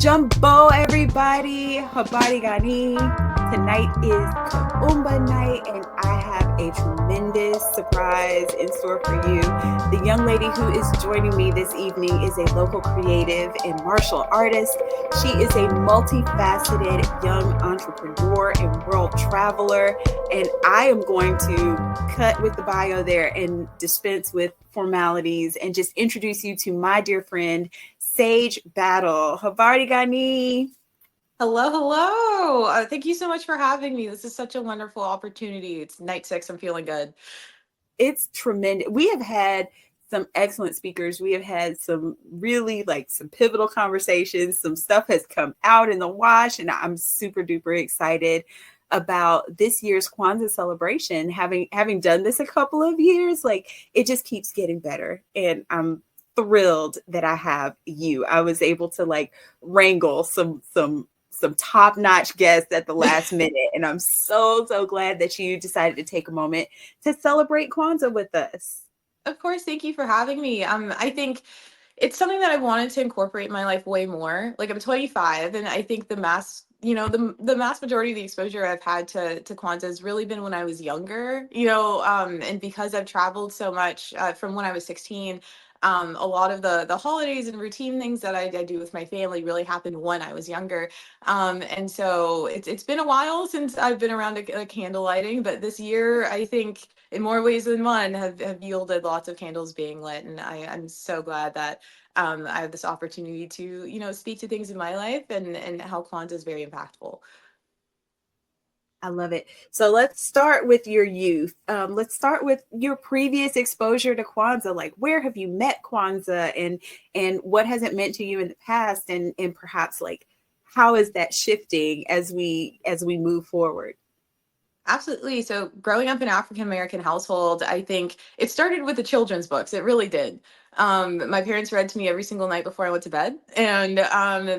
Jumbo, everybody. Habari gani. Tonight is Kuumba night, and I have a tremendous surprise in store for you. The young lady who is joining me this evening is a local creative and martial artist. She is a multifaceted young entrepreneur and world traveler, and I am going to cut with the bio there and dispense with formalities and just introduce you to my dear friend, Sage Battle. Habari gani. Hello, hello. Thank you so much for having me. This is such a wonderful opportunity. It's night 6. I'm feeling good. It's tremendous. We have had some excellent speakers. We have had some really some pivotal conversations. Some stuff has come out in the wash, and I'm super duper excited about this year's Kwanzaa celebration. Having done this a couple of years, it just keeps getting better, and I'm thrilled that I have you. I was able to wrangle some top-notch guests at the last minute, and I'm so glad that you decided to take a moment to celebrate Kwanzaa with us. Of course, thank you for having me. I think it's something that I wanted to incorporate in my life way more. I'm 25, and I think the mass majority of the exposure I've had to Kwanzaa has really been when I was younger. And because I've traveled so much from when I was 16. A lot of the holidays and routine things that I do with my family really happened when I was younger. And so it's been a while since I've been around a candle lighting, but this year I think in more ways than one have yielded lots of candles being lit. And I'm so glad that I have this opportunity to, speak to things in my life and how Kwanzaa is very impactful. I love it. So let's start with your youth. Let's start with your previous exposure to Kwanzaa. Where have you met Kwanzaa, and what has it meant to you in the past, and perhaps how is that shifting as we move forward? Absolutely. So growing up in an African-American household, I think it started with the children's books. It really did. My parents read to me every single night before I went to bed. And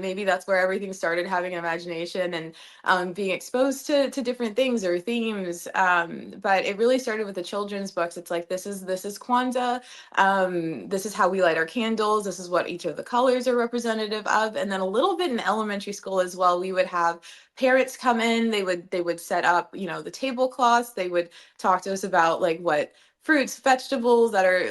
maybe that's where everything started, having an imagination and being exposed to different things or themes. But it really started with the children's books. It's this is Kwanzaa. This is how we light our candles. This is what each of the colors are representative of. And then a little bit in elementary school as well, we would have parents come in. They would set up, the tablecloths. They would talk to us about what fruits, vegetables that are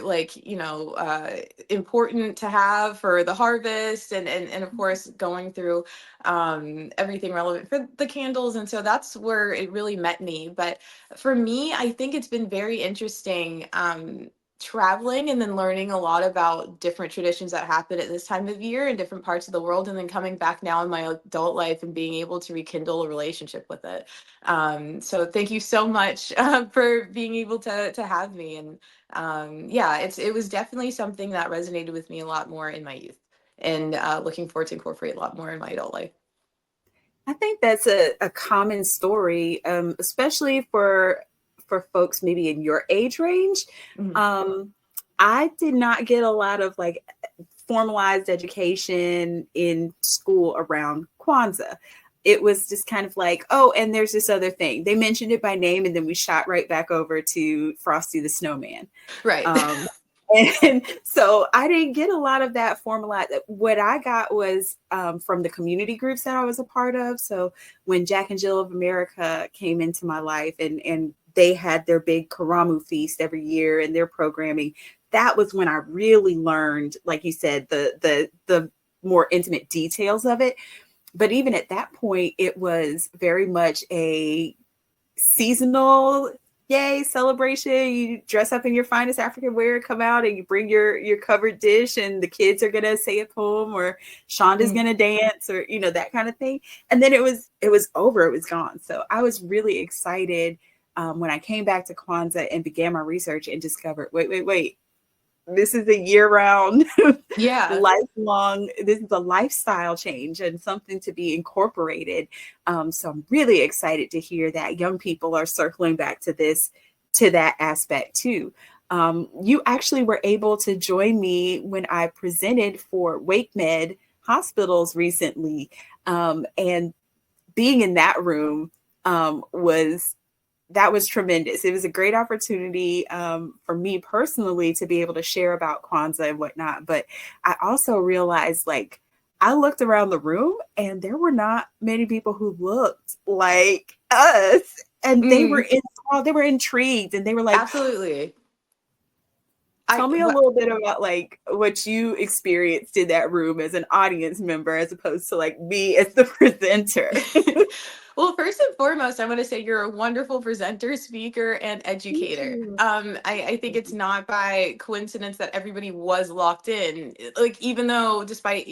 important to have for the harvest, and of course going through everything relevant for the candles. And so that's where it really met me. But for me, I think it's been very interesting traveling and then learning a lot about different traditions that happen at this time of year in different parts of the world, and then coming back now in my adult life and being able to rekindle a relationship with it. So thank you so much for being able to have me. And it was definitely something that resonated with me a lot more in my youth, and looking forward to incorporate a lot more in my adult life. I think that's a common story, especially for folks maybe in your age range. Mm-hmm. I did not get a lot of formalized education in school around Kwanzaa. It was just kind of oh, and there's this other thing. They mentioned it by name, and then we shot right back over to Frosty the Snowman. Right. And so I didn't get a lot of that formalized. What I got was from the community groups that I was a part of. So when Jack and Jill of America came into my life, and they had their big Karamu feast every year and their programming, that was when I really learned, like you said, the more intimate details of it. But even at that point, it was very much a seasonal celebration. You dress up in your finest African wear, come out, and you bring your covered dish, and the kids are gonna say a poem, or Chanda's gonna dance, or that kind of thing. And then it was over, it was gone. So I was really excited when I came back to Kwanzaa and began my research and discovered, wait, this is a year-round, lifelong, this is a lifestyle change and something to be incorporated. So I'm really excited to hear that young people are circling back to that aspect too. You actually were able to join me when I presented for WakeMed hospitals recently. And being in that room was tremendous. It was a great opportunity for me personally to be able to share about Kwanzaa and whatnot. But I also realized I looked around the room and there were not many people who looked like us. And they were Mm, enthralled, they were intrigued, and they were like, absolutely. tell me a little bit about like what you experienced in that room as an audience member as opposed to like me as the presenter. Well, first and foremost, I want to say you're a wonderful presenter, speaker, and Thank educator. you. I think it's not by coincidence that everybody was locked in. Like, even though, despite,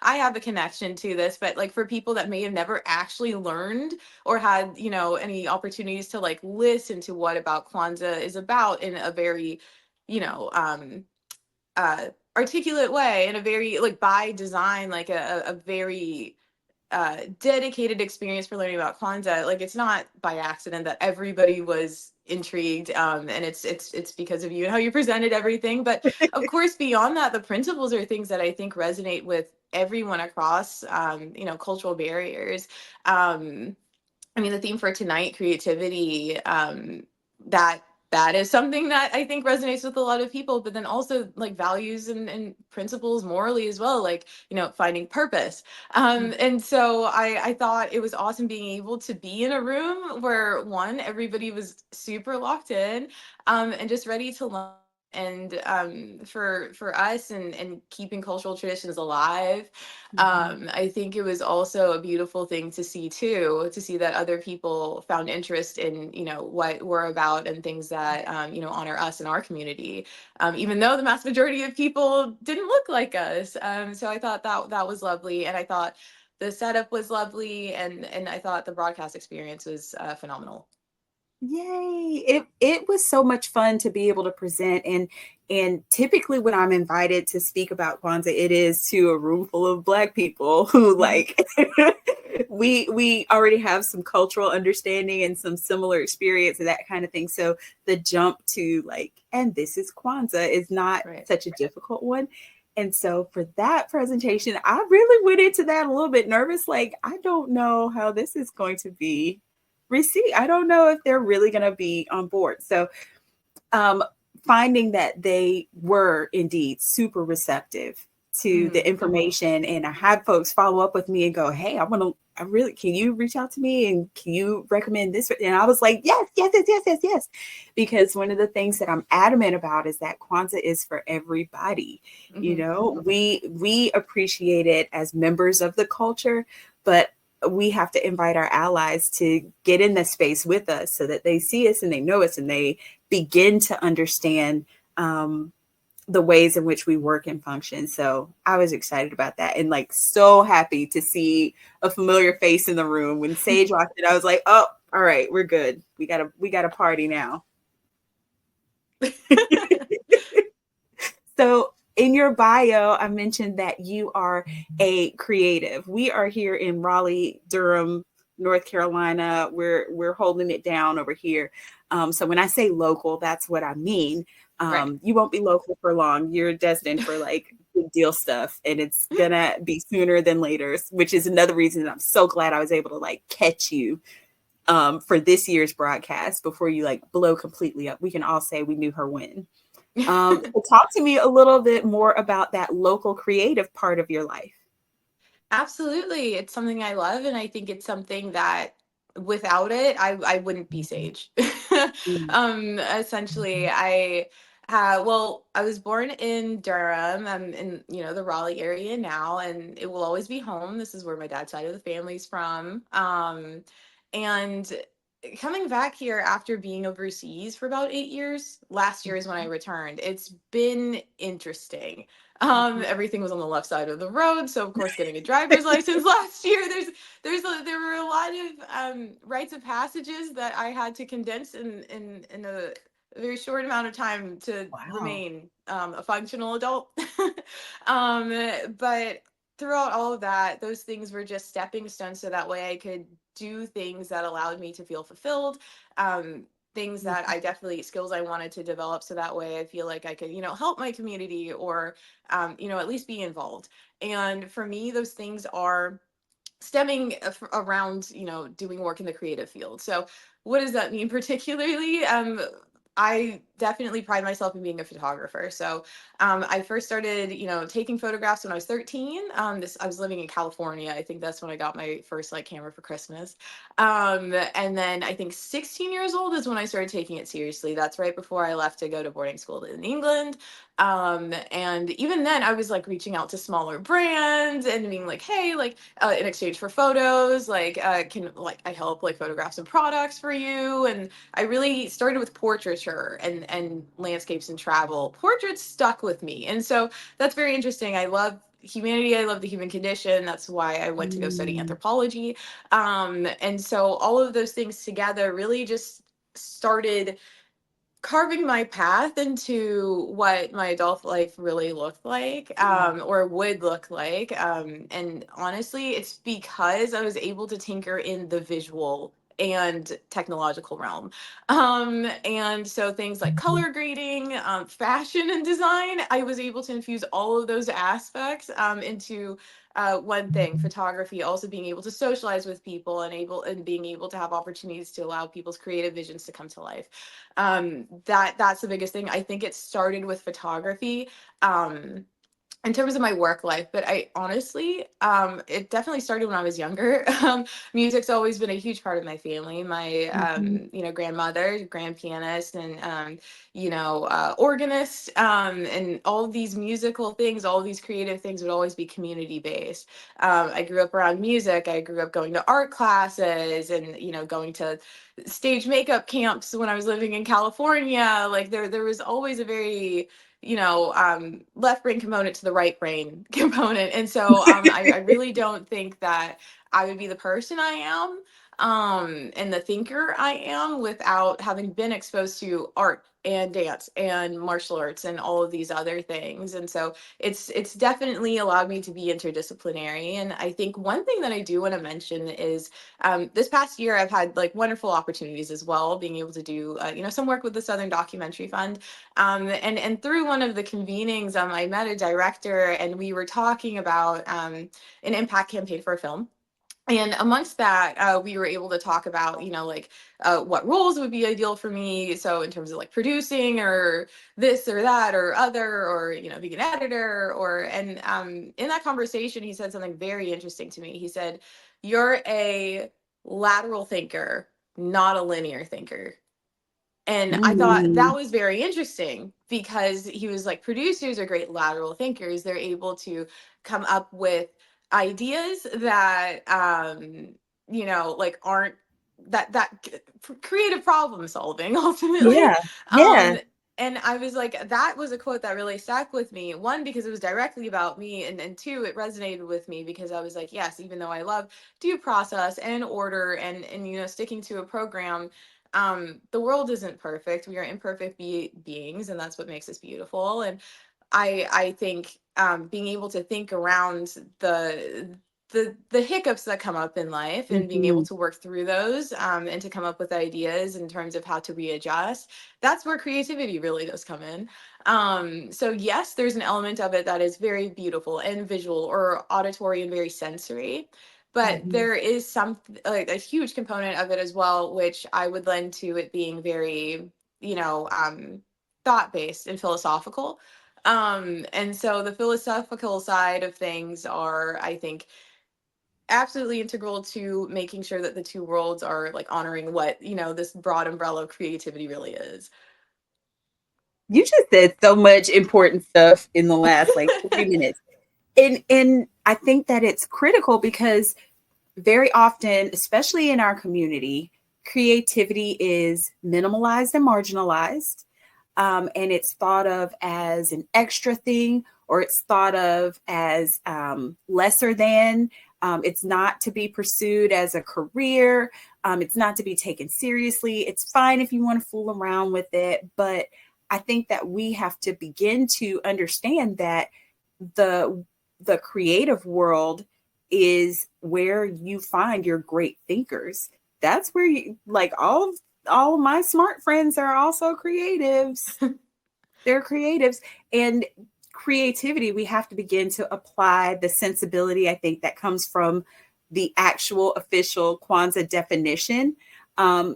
I have a connection to this, but like for people that may have never actually learned or had, any opportunities to like listen to what about Kwanzaa is about in a very, you know, uh, articulate way, in a very like by design, like a very dedicated experience for learning about Kwanzaa. Like, it's not by accident that everybody was intrigued, and it's because of you and how you presented everything. But of course, beyond that, the principles are things that I think resonate with everyone across, cultural barriers. Um, I mean, the theme for tonight, creativity, that that is something that I think resonates with a lot of people, but then also like values and principles morally as well, like, finding purpose. And so I thought it was awesome being able to be in a room where one, everybody was super locked in, and just ready to learn. And for us and keeping cultural traditions alive, I think it was also a beautiful thing to see too, to see that other people found interest in, what we're about and things that, honor us and our community, even though the mass majority of people didn't look like us. So I thought that was lovely, and I thought the setup was lovely, and I thought the broadcast experience was phenomenal. Yay. It was so much fun to be able to present, and typically when I'm invited to speak about Kwanzaa, it is to a room full of Black people who Mhm. like we already have some cultural understanding and some similar experience and that kind of thing. So the jump to like, and this is Kwanzaa is not Right. such a difficult one. And so for that presentation, I really went into that a little bit nervous. Like, I don't know how this is going to be receipt. I don't know if they're really going to be on board. So, um, finding that they were indeed super receptive to the Mhm. information, and I had folks follow up with me and go, "Hey, I really, can you reach out to me and can you recommend this?" And I was like, "Yes, yes, yes, yes, yes, yes," because one of the things that I'm adamant about is that Kwanzaa is for everybody. You Mhm. know, we appreciate it as members of the culture, but we have to invite our allies to get in this space with us so that they see us and they know us and they begin to understand the ways in which we work and function. So I was excited about that and like so happy to see a familiar face in the room. When Sage walked in, I was like, oh, all right, we're good. We got a party now. So in your bio, I mentioned that you are a creative. We are here in Raleigh, Durham, North Carolina. We're holding it down over here. So when I say local, that's what I mean. Right. You won't be local for long. You're destined for like big deal stuff, and it's gonna be sooner than later. Which is another reason that I'm so glad I was able to like catch you for this year's broadcast before you like blow completely up. We can all say we knew her when. So talk to me a little bit more about that local creative part of your life. Absolutely. It's something I love, and I think it's something that without it, I wouldn't be Sage. Mm. Essentially, I was born in Durham. I'm in, the Raleigh area now, and it will always be home. This is where my dad's side of the family's from. And coming back here after being overseas for about 8 years, last year is when I returned. It's been interesting. Mhm. Everything was on the left side of the road, so of course, getting a driver's license last year, there were a lot of rites of passages that I had to condense in a very short amount of time to Wow. remain a functional adult. um, but throughout all of that, those things were just stepping stones, so that way I could do things that allowed me to feel fulfilled. Things that I definitely skills I wanted to develop, so that way I feel like I could, help my community, or at least be involved. And for me, those things are stemming around, doing work in the creative field. So what does that mean particularly? I definitely pride myself in being a photographer. So I first started, taking photographs when I was 13. I was living in California. I think that's when I got my first like camera for Christmas. And then I think 16 years old is when I started taking it seriously. That's right before I left to go to boarding school in England. And even then I was like reaching out to smaller brands and being like, hey, like in exchange for photos, like can like I help like photograph some products for you. And I really started with portraiture and landscapes and travel. Portraits stuck with me. And so that's very interesting. I love humanity. I love the human condition. That's why I went to go study Mm. anthropology. And so all of those things together really just started carving my path into what my adult life really looked like, Yeah. or would look like. And honestly, it's because I was able to tinker in the visual and technological realm. And so things like color grading, fashion and design, I was able to infuse all of those aspects into one thing, photography, also being able to socialize with people and being able to have opportunities to allow people's creative visions to come to life. That's the biggest thing. I think it started with photography. In terms of my work life, but I honestly, it definitely started when I was younger. Music's always been a huge part of my family. My, Mhm. grandmother, grand pianist, and organist, and all of these musical things, all of these creative things would always be community based. I grew up around music. I grew up going to art classes and going to stage makeup camps when I was living in California. Like there was always a very left brain component to the right brain component. And so I really don't think that I would be the person I am, and the thinker I am without having been exposed to art and dance and martial arts and all of these other things. And so it's definitely allowed me to be interdisciplinary. And I think one thing that I do want to mention is this past year I've had like wonderful opportunities as well, being able to do some work with the Southern Documentary Fund. And through one of the convenings, I met a director and we were talking about an impact campaign for a film. And amongst that, we were able to talk about, what roles would be ideal for me. So in terms of like producing or this or that or other, or, being an editor and in that conversation, he said something very interesting to me. He said, you're a lateral thinker, not a linear thinker. And I thought that Mm. was very interesting because he was like, producers are great lateral thinkers. They're able to come up with ideas that, like aren't creative problem solving ultimately. Yeah. Yeah. Um, and I was like, that was a quote that really stuck with me. One, because it was directly about me. And two, it resonated with me because I was like, yes, even though I love due process and order and sticking to a program, the world isn't perfect. We are imperfect beings, and that's what makes us beautiful. And I think being able to think around the hiccups that come up in life and being able Mhm. to work through those, and to come up with ideas in terms of how to readjust, that's where creativity really does come in. So yes, there's an element of it that is very beautiful and visual or auditory and very sensory, but Mhm. there is some like a huge component of it as well, which I would lend to it being very, thought based and philosophical. And so the philosophical side of things are, I think, absolutely integral to making sure that the two worlds are like honoring what, this broad umbrella of creativity really is. You just said so much important stuff in the last like 3 minutes. And I think that it's critical because very often, especially in our community, creativity is minimalized and marginalized. And it's thought of as an extra thing, or it's thought of as lesser than. It's not to be pursued as a career. It's not to be taken seriously. It's fine if you want to fool around with it. But I think that we have to begin to understand that the the creative world is where you find your great thinkers. That's where you like all of my smart friends are also creatives. They're creatives. And creativity, we have to begin to apply the sensibility, I think, that comes from the actual official Kwanzaa definition.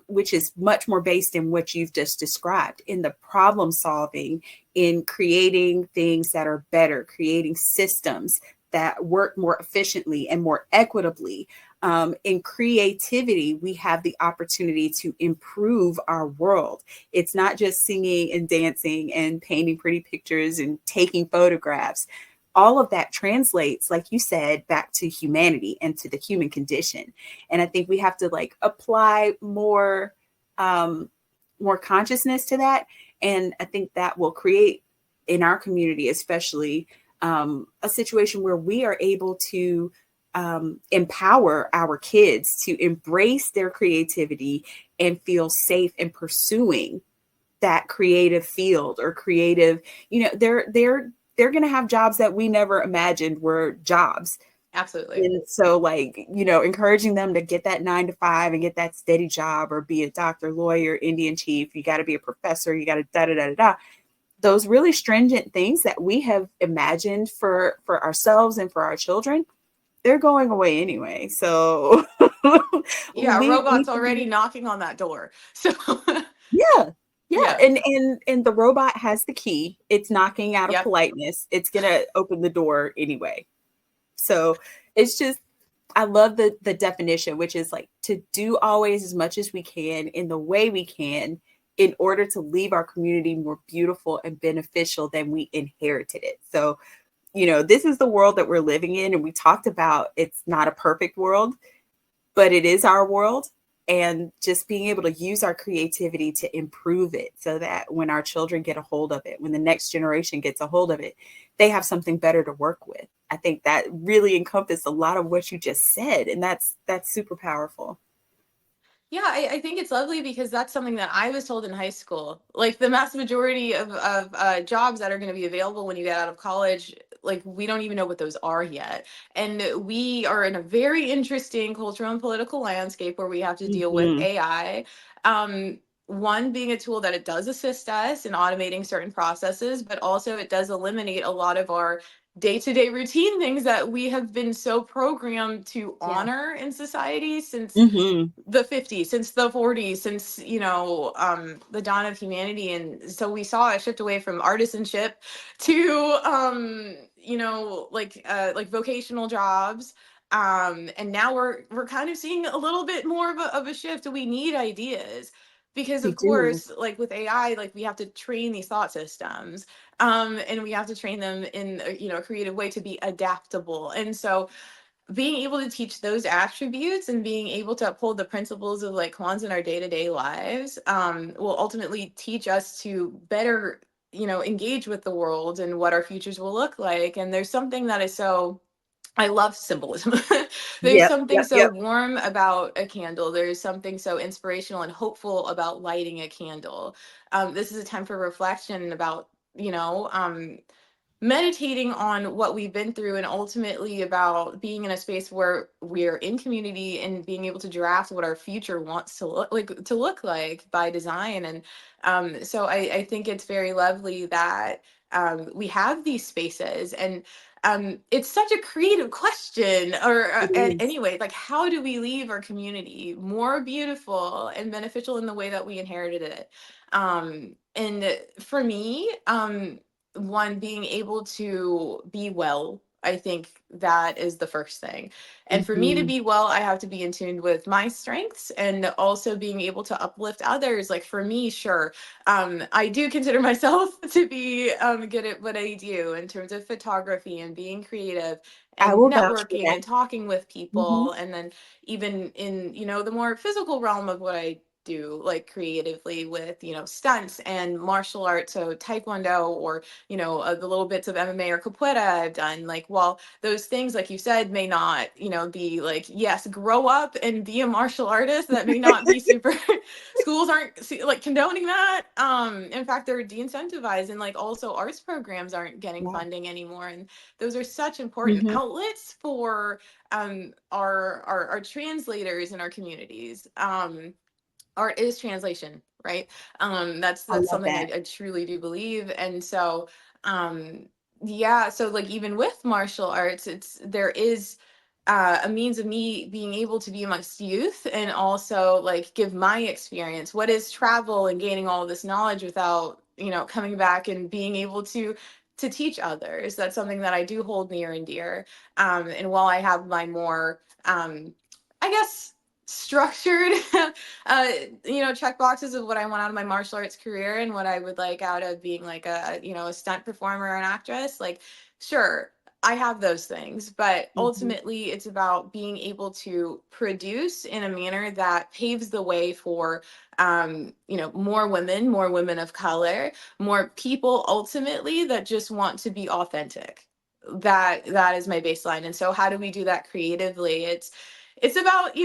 which is much more based in what you've just described, in the problem solving, in creating things that are better, creating systems that work more efficiently and more equitably. In creativity, we have the opportunity to improve our world. It's not just singing and dancing and painting pretty pictures and taking photographs. All of that translates, like you said, back to humanity and to the human condition. And I think we have to like apply um, more consciousness to that. And I think that will create in our community, especially, a situation where we are able to empower our kids to embrace their creativity and feel safe in pursuing that creative field or creative, they're going to have jobs that we never imagined were jobs. Absolutely. And so, like, encouraging them to get that 9 to 5 and get that steady job, or be a doctor, lawyer, Indian chief. You got to be a professor. You got to da da da da da. Those really stringent things that we have imagined for ourselves and for our children, they're going away anyway. So Yeah, a we robot's can already be, knocking on that door. So yeah. Yeah, yeah. and the robot has the key. It's knocking out of Yep. politeness. It's gonna open the door anyway. So it's just, I love the definition, which is like to do always as much as we can in the way we can in order to leave our community more beautiful and beneficial than we inherited it. So, this is the world that we're living in. And we talked about it's not a perfect world, but it is our world. And just being able to use our creativity to improve it so that when our children get a hold of it, when the next generation gets a hold of it, they have something better to work with. I think that really encompassed a lot of what you just said. And that's super powerful. Yeah, I think it's lovely because that's something that I was told in high school. Like the mass majority of jobs that are going to be available when you get out of college, like we don't even know what those are yet. And we are in a very interesting cultural and political landscape where we have to deal with Hmm. AI. One being a tool that it does assist us in automating certain processes, but also it does eliminate a lot of our day-to-day routine things that we have been so programmed to Yeah. honor in society since Hmm. the 50s, since the 40s, since the dawn of humanity. And so we saw a shift away from artisanship to like vocational jobs. And now we're kind of seeing a little bit more of a shift. We need ideas because We of do. course, like with AI, like we have to train these thought systems, and we have to train them in a creative way to be adaptable. And so being able to teach those attributes and being able to uphold the principles of like Kwanzaa in our day-to-day lives, will ultimately teach us to better, engage with the world and what our futures will look like. And there's something that is so, I love symbolism. There's Yep. something Yep. so Yep. warm about a candle. There's something so inspirational and hopeful about lighting a candle. This is a time for reflection about, meditating on what we've been through, and ultimately about being in a space where we're in community and being able to draft what our future wants to look like by design. And so I think it's very lovely that we have these spaces. And it's such a creative question, or It is. anyway, like how do we leave our community more beautiful and beneficial in the way that we inherited it? And for me, one, being able to be well, I think that is the first thing. And for me to Hmm. be well, I have to be in tune with my strengths and also being able to uplift others. Like for me, sure, I do consider myself to be good at what I do in terms of photography and being creative I and will vouch for networking that. and talking with Hmm. people. And then even in the more physical realm of what I do, like creatively with stunts and martial arts, so taekwondo, or the little bits of MMA or capoeira I've done. Like, while those things, like you said, may not, be like, yes, grow up and be a martial artist, that may not be super, schools aren't like condoning that. In fact, they're de-incentivized, and like also arts programs aren't getting Yeah. funding anymore. And those are such important Hmm. outlets for our translators in our communities. Art is translation, right? I That's love something that. I truly do believe. And so yeah, so like even with martial arts, there is a means of me being able to be amongst youth and also like give my experience. What is travel and gaining all this knowledge without, coming back and being able to teach others? That's something that I do hold near and dear. And while I have my more, I guess, structured, check boxes of what I want out of my martial arts career and what I would like out of being like a stunt performer or an actress, like, sure, I have those things, but Mhm. ultimately it's about being able to produce in a manner that paves the way for, more women of color, more people ultimately that just want to be authentic. That is my baseline. And so how do we do that creatively? It's about,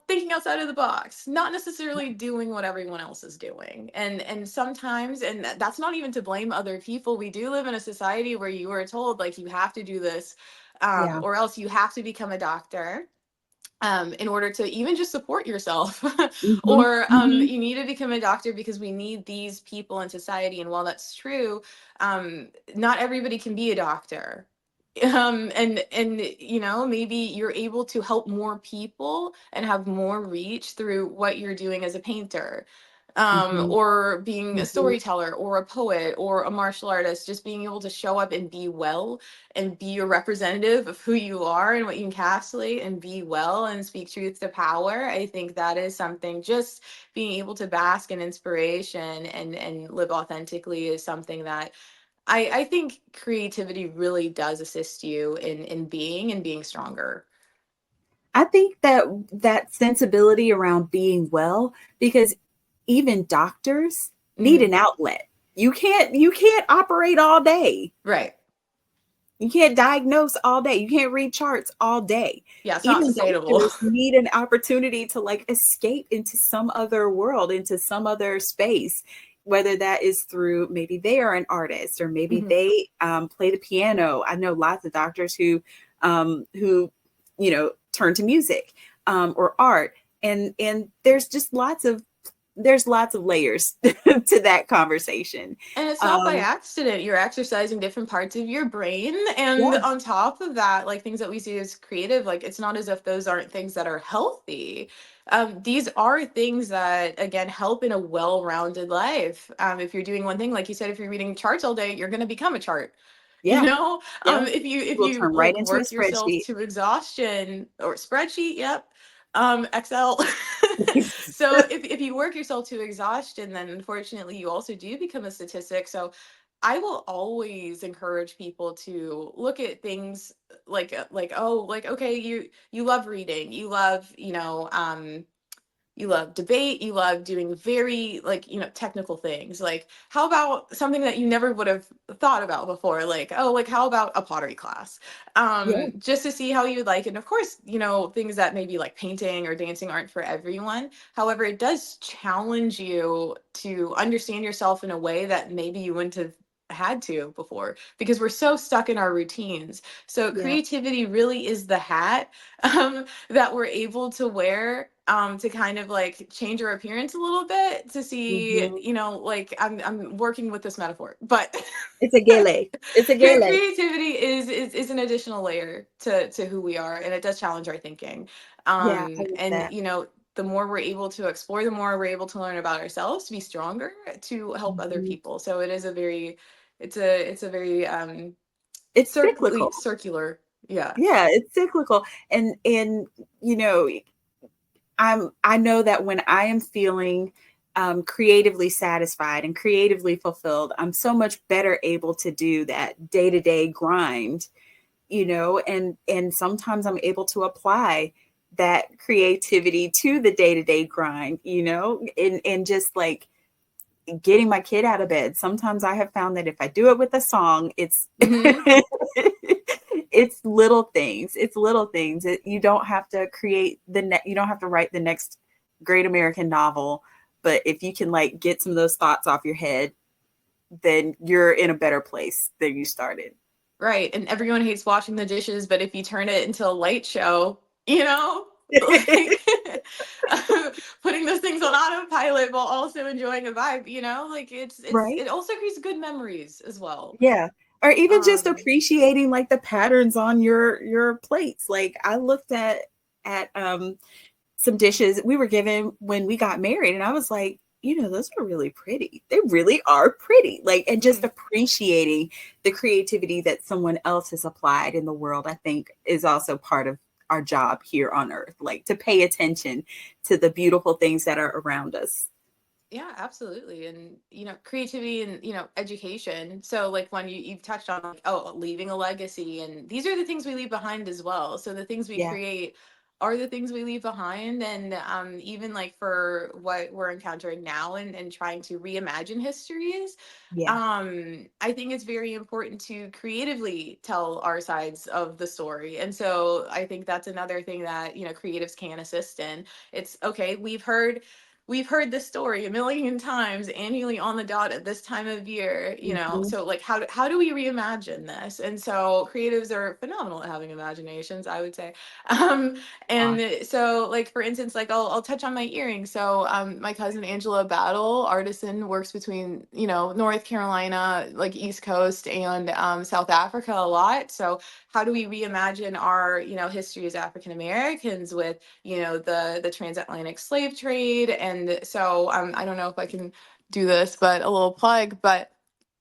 thinking outside of the box, not necessarily doing what everyone else is doing. And sometimes, and that's not even to blame other people, we do live in a society where you are told like you have to do this, Yeah. or else you have to become a doctor, in order to even just support yourself. Mhm. Or Mhm. you need to become a doctor because we need these people in society. And while that's true, not everybody can be a doctor. And maybe you're able to help more people and have more reach through what you're doing as a painter, Mhm. or being a Mhm. storyteller or a poet or a martial artist. Just being able to show up and be well and be a representative of who you are and what you encapsulate and be well and speak truth to power. I think that is something, just being able to bask in inspiration and live authentically is something that I think creativity really does assist you in being and being stronger. I think that that sensibility around being well, because even doctors need Hmm. an outlet. You can't operate all day. Right. You can't diagnose all day. You can't read charts all day. Yeah, it's not Even sustainable. doctors need an opportunity to like escape into some other world, into some other space, whether that is through maybe they are an artist or maybe Hmm. they play the piano. I know lots of doctors who turn to music or art, and there's lots of layers to that conversation. And it's not by Um, accident. You're exercising different parts of your brain. And yeah, on top of that, like things that we see as creative, like it's not as if those aren't things that are healthy. These are things that, again, help in a well rounded life. If you're doing one thing, like you said, if you're reading charts all day, you're going to become a chart. yeah, yeah. If Will you turn right like into a work yourself spreadsheet. to exhaustion or spreadsheet, yep, Excel. So if you work yourself to exhaustion, then unfortunately you also do become a statistic. So I will always encourage people to look at things like, oh, like, okay, you love reading, you love debate, you love doing very like, technical things. Like, how about something that you never would have thought about before? Like, oh, like how about a pottery class? Yeah, Just to see how you would like it. And of course, things that maybe like painting or dancing aren't for everyone. However, it does challenge you to understand yourself in a way that maybe you wouldn't have had to before, because we're so stuck in our routines. So yeah. creativity really is the hat that we're able to wear, to kind of like change our appearance a little bit to see, Mhm. like I'm working with this metaphor, but It's a gele. It's a gele. creativity is an additional layer to who we are, and it does challenge our thinking. Yeah, I get And that. the more we're able to explore, the more we're able to learn about ourselves, to be stronger, to help other Mhm. people. So it is a very, it's a very It's cyclical. circular. Yeah. Yeah, it's cyclical. And you know, I know that when I am feeling creatively satisfied and creatively fulfilled, I'm so much better able to do that day-to-day grind, and sometimes I'm able to apply that creativity to the day-to-day grind, and just like getting my kid out of bed. Sometimes I have found that if I do it with a song, it's Hmm. it's little things. It's little things. You don't have to you don't have to write the next great American novel, but if you can like get some of those thoughts off your head, then you're in a better place than you started. Right. And everyone hates washing the dishes, but if you turn it into a light show, like putting those things on autopilot while also enjoying a vibe, like it Right? also creates good memories as well. Yeah. Or even just Um, appreciating like the patterns on your plates. Like I looked at some dishes we were given when we got married, and I was like, those are really pretty. They really are pretty. Like, and just mhm. appreciating the creativity that someone else has applied in the world, I think is also part of our job here on earth, like to pay attention to the beautiful things that are around us. Yeah, absolutely. And, creativity and, education. So like when you've touched on like, oh, leaving a legacy, and these are the things we leave behind as well. So the things we Yeah. create are the things we leave behind. And even like for what we're encountering now and trying to reimagine histories, Yeah. I think it's very important to creatively tell our sides of the story. And so I think that's another thing that, creatives can assist in. It's okay, we've heard this story a million times annually on the dot at this time of year, Mhm. so like how do we reimagine this? And so creatives are phenomenal at having imaginations, I would say. um Gosh. and so like for instance, like I'll touch on my earrings. So my cousin Angela Battle, artisan, works between North Carolina, like East Coast, and South Africa a lot. So how do we reimagine our history as African Americans with the transatlantic slave trade? And so I don't know if I can do this, but a little plug, but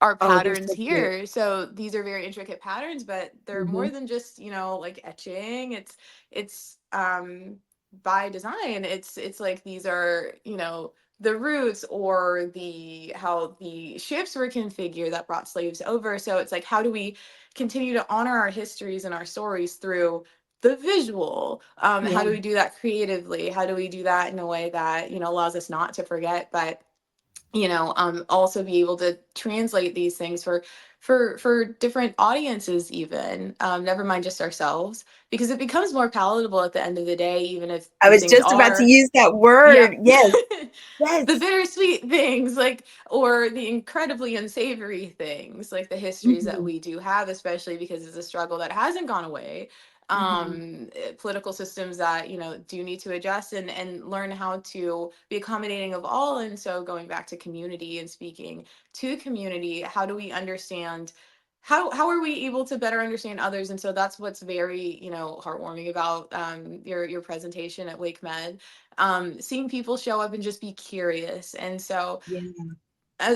our Oh, they're patterns so cute. here, so these are very intricate patterns, but they're more Mhm. than just like etching. It's by design. It's like these are the roots, or the how the ships were configured that brought slaves over. So it's like, how do we continue to honor our histories and our stories through the visual? How Yeah. do we do that creatively? How do we do that in a way that allows us not to forget, but also be able to translate these things for different audiences, even never mind just ourselves, because it becomes more palatable at the end of the day, even if I the was things just about to are, use that yep. word. Yes. The Yes. bittersweet things, like, or the incredibly unsavory things, like the histories that Mhm. we do have, especially because it's a struggle that hasn't gone away. Mhm. Political systems that do need to adjust, and learn how to be accommodating of all. And so going back to community and speaking to community, how do we understand, how are we able to better understand others? And so that's what's very heartwarming about your presentation at Wake Med, seeing people show up and just be curious. And so Yeah.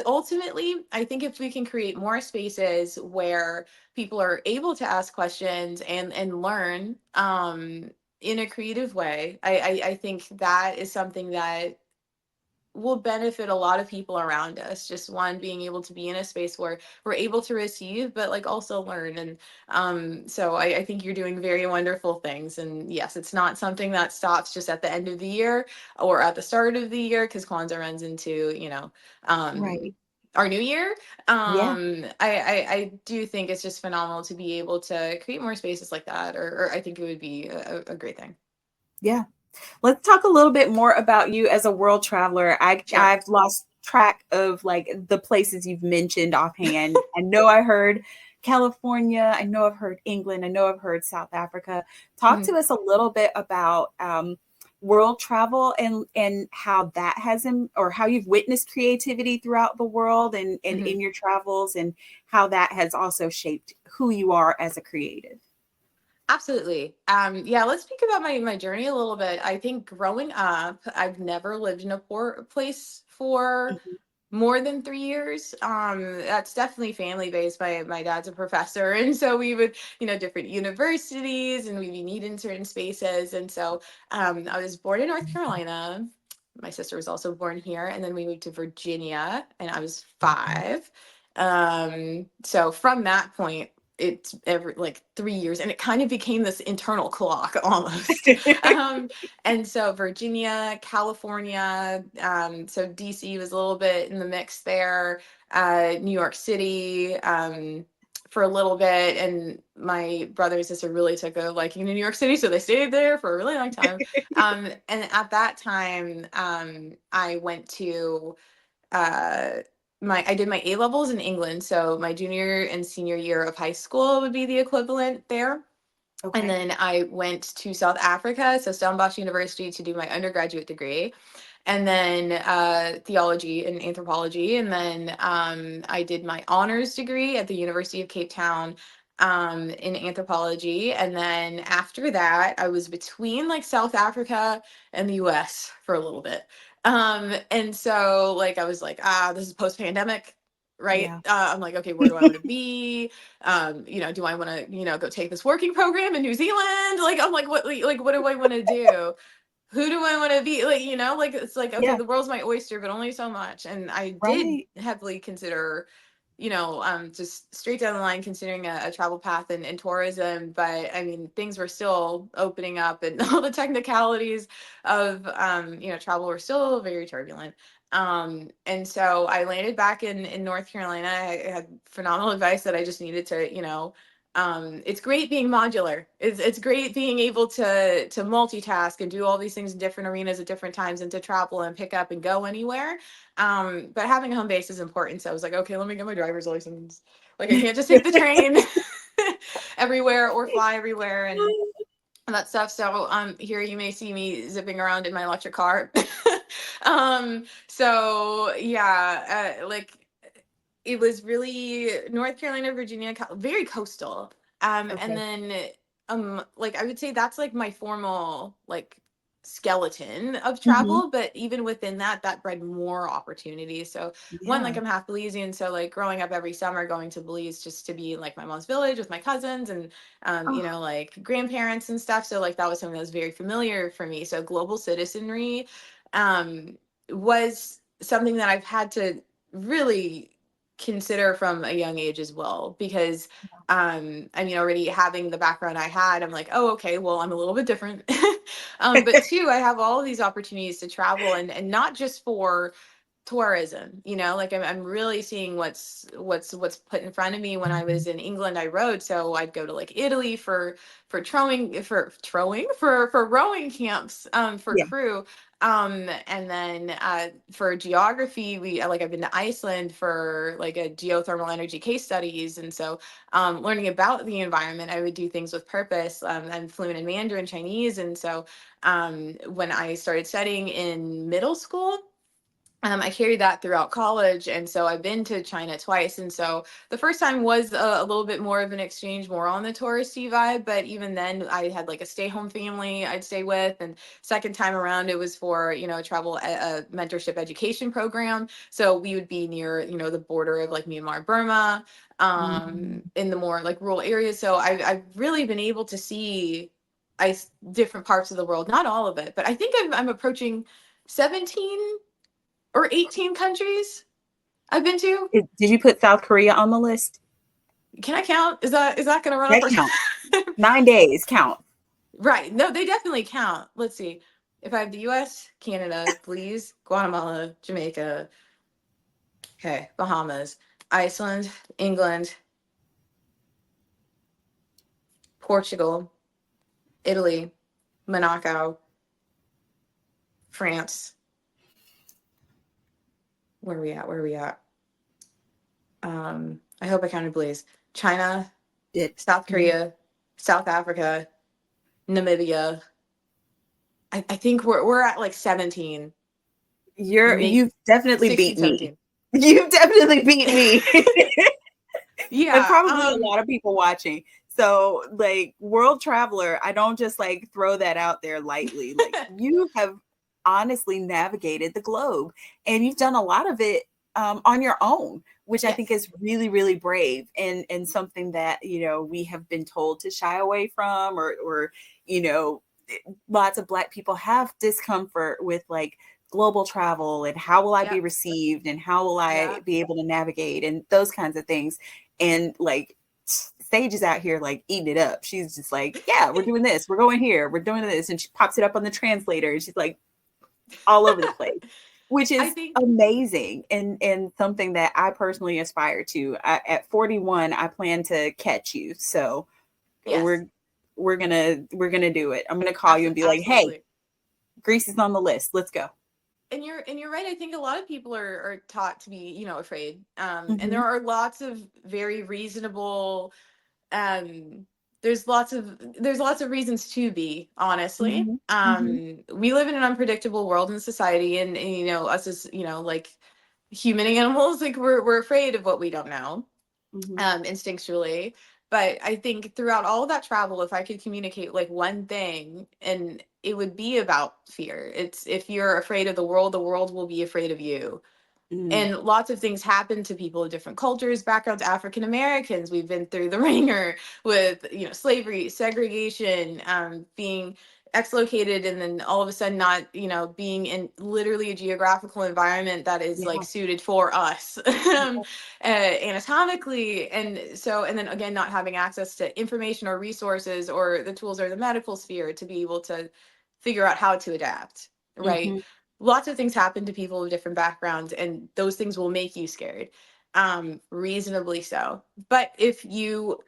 ultimately, I think if we can create more spaces where people are able to ask questions and learn in a creative way, I think that is something that will benefit a lot of people around us. Just one, being able to be in a space where we're able to receive, but like also learn. And so I think you're doing very wonderful things. And yes, it's not something that stops just at the end of the year or at the start of the year, because Kwanzaa runs into um Right. our new year. Yeah. I do think it's just phenomenal to be able to create more spaces like that, or I think it would be a great thing. Yeah. Let's talk a little bit more about you as a world traveler. Sure. I've lost track of like the places you've mentioned offhand. I know I heard California. I know I've heard England. I know I've heard South Africa. Talk to Mhm. us a little bit about world travel and how that has or how you've witnessed creativity throughout the world and Mhm. in your travels, and how that has also shaped who you are as a creative. Absolutely. Yeah, let's speak about my journey a little bit. I think growing up, I've never lived in a poor place for Mhm. more than 3 years. That's definitely family based. My dad's a professor, and so we would, different universities, and we'd be needed in certain spaces. And so I was born in North Carolina. My sister was also born here, and then we moved to Virginia, and I was 5. So from that point, it's every like 3 years, and it kind of became this internal clock almost. um, and so Virginia, California, so DC was a little bit in the mix there, New York City, for a little bit. And my brother and sister really took a liking to New York City, so they stayed there for a really long time. And at that time, I went to uh, I did my A levels in England, so my junior and senior year of high school would be the equivalent there. And Okay. then I went to South Africa, so Stellenbosch University, to do my undergraduate degree. and then theology and anthropology. And then I did my honors degree at the University of Cape Town in anthropology. And then after that, I was between like South Africa and the US for a little bit. And so like I was like, this is post-pandemic, right? Yeah. I'm like, okay, where do I want to be? Do I want to, go take this working program in New Zealand? Like, I'm like, what do I want to do? Who do I want to be? Like, like it's like, okay, Yeah. the world's my oyster, but only so much. And I did Right. heavily consider, just straight down the line, considering a travel path in tourism. But I mean, things were still opening up, and all the technicalities of, travel were still very turbulent. And so I landed back in North Carolina. I had phenomenal advice that I just needed to, it's great being modular. It's great being able to multitask and do all these things in different arenas at different times, and to travel and pick up and go anywhere. But having a home base is important. So I was like, okay, let me get my driver's license. Like, I can't just take the train everywhere or fly everywhere and that stuff. So here you may see me zipping around in my electric car. So yeah, like it was really North Carolina, Virginia, very coastal. And Okay. then like I would say that's like my formal like skeleton of Hmm. travel, but even within that, that bred more opportunities. So one, like Yeah. I'm half Belizean, so like growing up every summer going to Belize just to be like my mom's village with my cousins and Oh, like grandparents and stuff. So like that was something that was very familiar for me. So global citizenry um was something that I've had to really consider from a young age as well, because I mean, already having the background I had, I'm like, oh, okay, well, I'm a little bit different. But two, I have all of these opportunities to travel, and not just for tourism, like I'm really seeing what's put in front of me. When I was in England, I rowed, so I'd go to like Italy for rowing camps for yeah. crew. And then for geography, I've been to Iceland for like a geothermal energy case studies. And so learning about the environment, I would do things with purpose. I'm fluent in Mandarin Chinese. And so when I started studying in middle school, I carried that throughout college. And so I've been to China twice. And so the first time was a little bit more of an exchange, more on the touristy vibe. But even then, I had like a stay home family I'd stay with. And second time around, it was for, a travel a mentorship education program. So we would be near, the border of like Myanmar, Burma, Mhm. in the more like rural areas. So I've really been able to see different parts of the world, not all of it, but I think I'm approaching 17 or 18 countries I've been to. Did you put South Korea on the list? Can I count? Is that going to run up That our counts. time? 9 days count. Right. No, they definitely count. Let's see. If I have the US, Canada, Belize, Guatemala, Jamaica, okay, Bahamas, Iceland, England, Portugal, Italy, Monaco, France. Where are we at? Where are we at? I hope I counted Belize. China, Did. South Mhm. Korea, South Africa, Namibia. I think we're at like 17, maybe You've definitely 16, beat me. 17. You've definitely beat me. And Yeah. probably a lot of people watching. So, like, world traveler, I don't just like throw that out there lightly. Like, you have honestly navigated the globe, and you've done a lot of it on your own, which I think Yes. is really, really brave, and something that we have been told to shy away from, or you know, lots of Black people have discomfort with like global travel and how will I be Yep. received and how will I Yeah. be able to navigate and those kinds of things. And like Sage is out here like eating it up. She's just like, yeah, we're doing this, we're going here, we're doing this, and she pops it up on the translator and she's like all over the place, which I is think, amazing and something that I personally aspire to. At 41, I plan to catch you, so yes, we're we're gonna do it. I'm gonna call you and be like, hey, absolutely. Greece is on the list, let's go. And you're right. I think a lot of people are taught to be, afraid. And Hmm. there are lots of very reasonable um there's lots of reasons to be, honestly. Mhm. Mhm. We live in an unpredictable world and society, and us as, like, human animals, like, we're afraid of what we don't know, Mhm. instinctually. But I think throughout all of that travel, if I could communicate like one thing, and it would be about fear. It's, if you're afraid of the world will be afraid of you. Mm. And lots of things happen to people of different cultures, backgrounds. African Americans, we've been through the ringer with, slavery, segregation, being exlocated, and then all of a sudden not, being in literally a geographical environment that is like Yeah. suited for us, Yeah. anatomically. And so, and then again, not having access to information or resources or the tools or the medical sphere to be able to figure out how to adapt, right? Mhm. Lots of things happen to people with different backgrounds, and those things will make you scared, reasonably so. But if you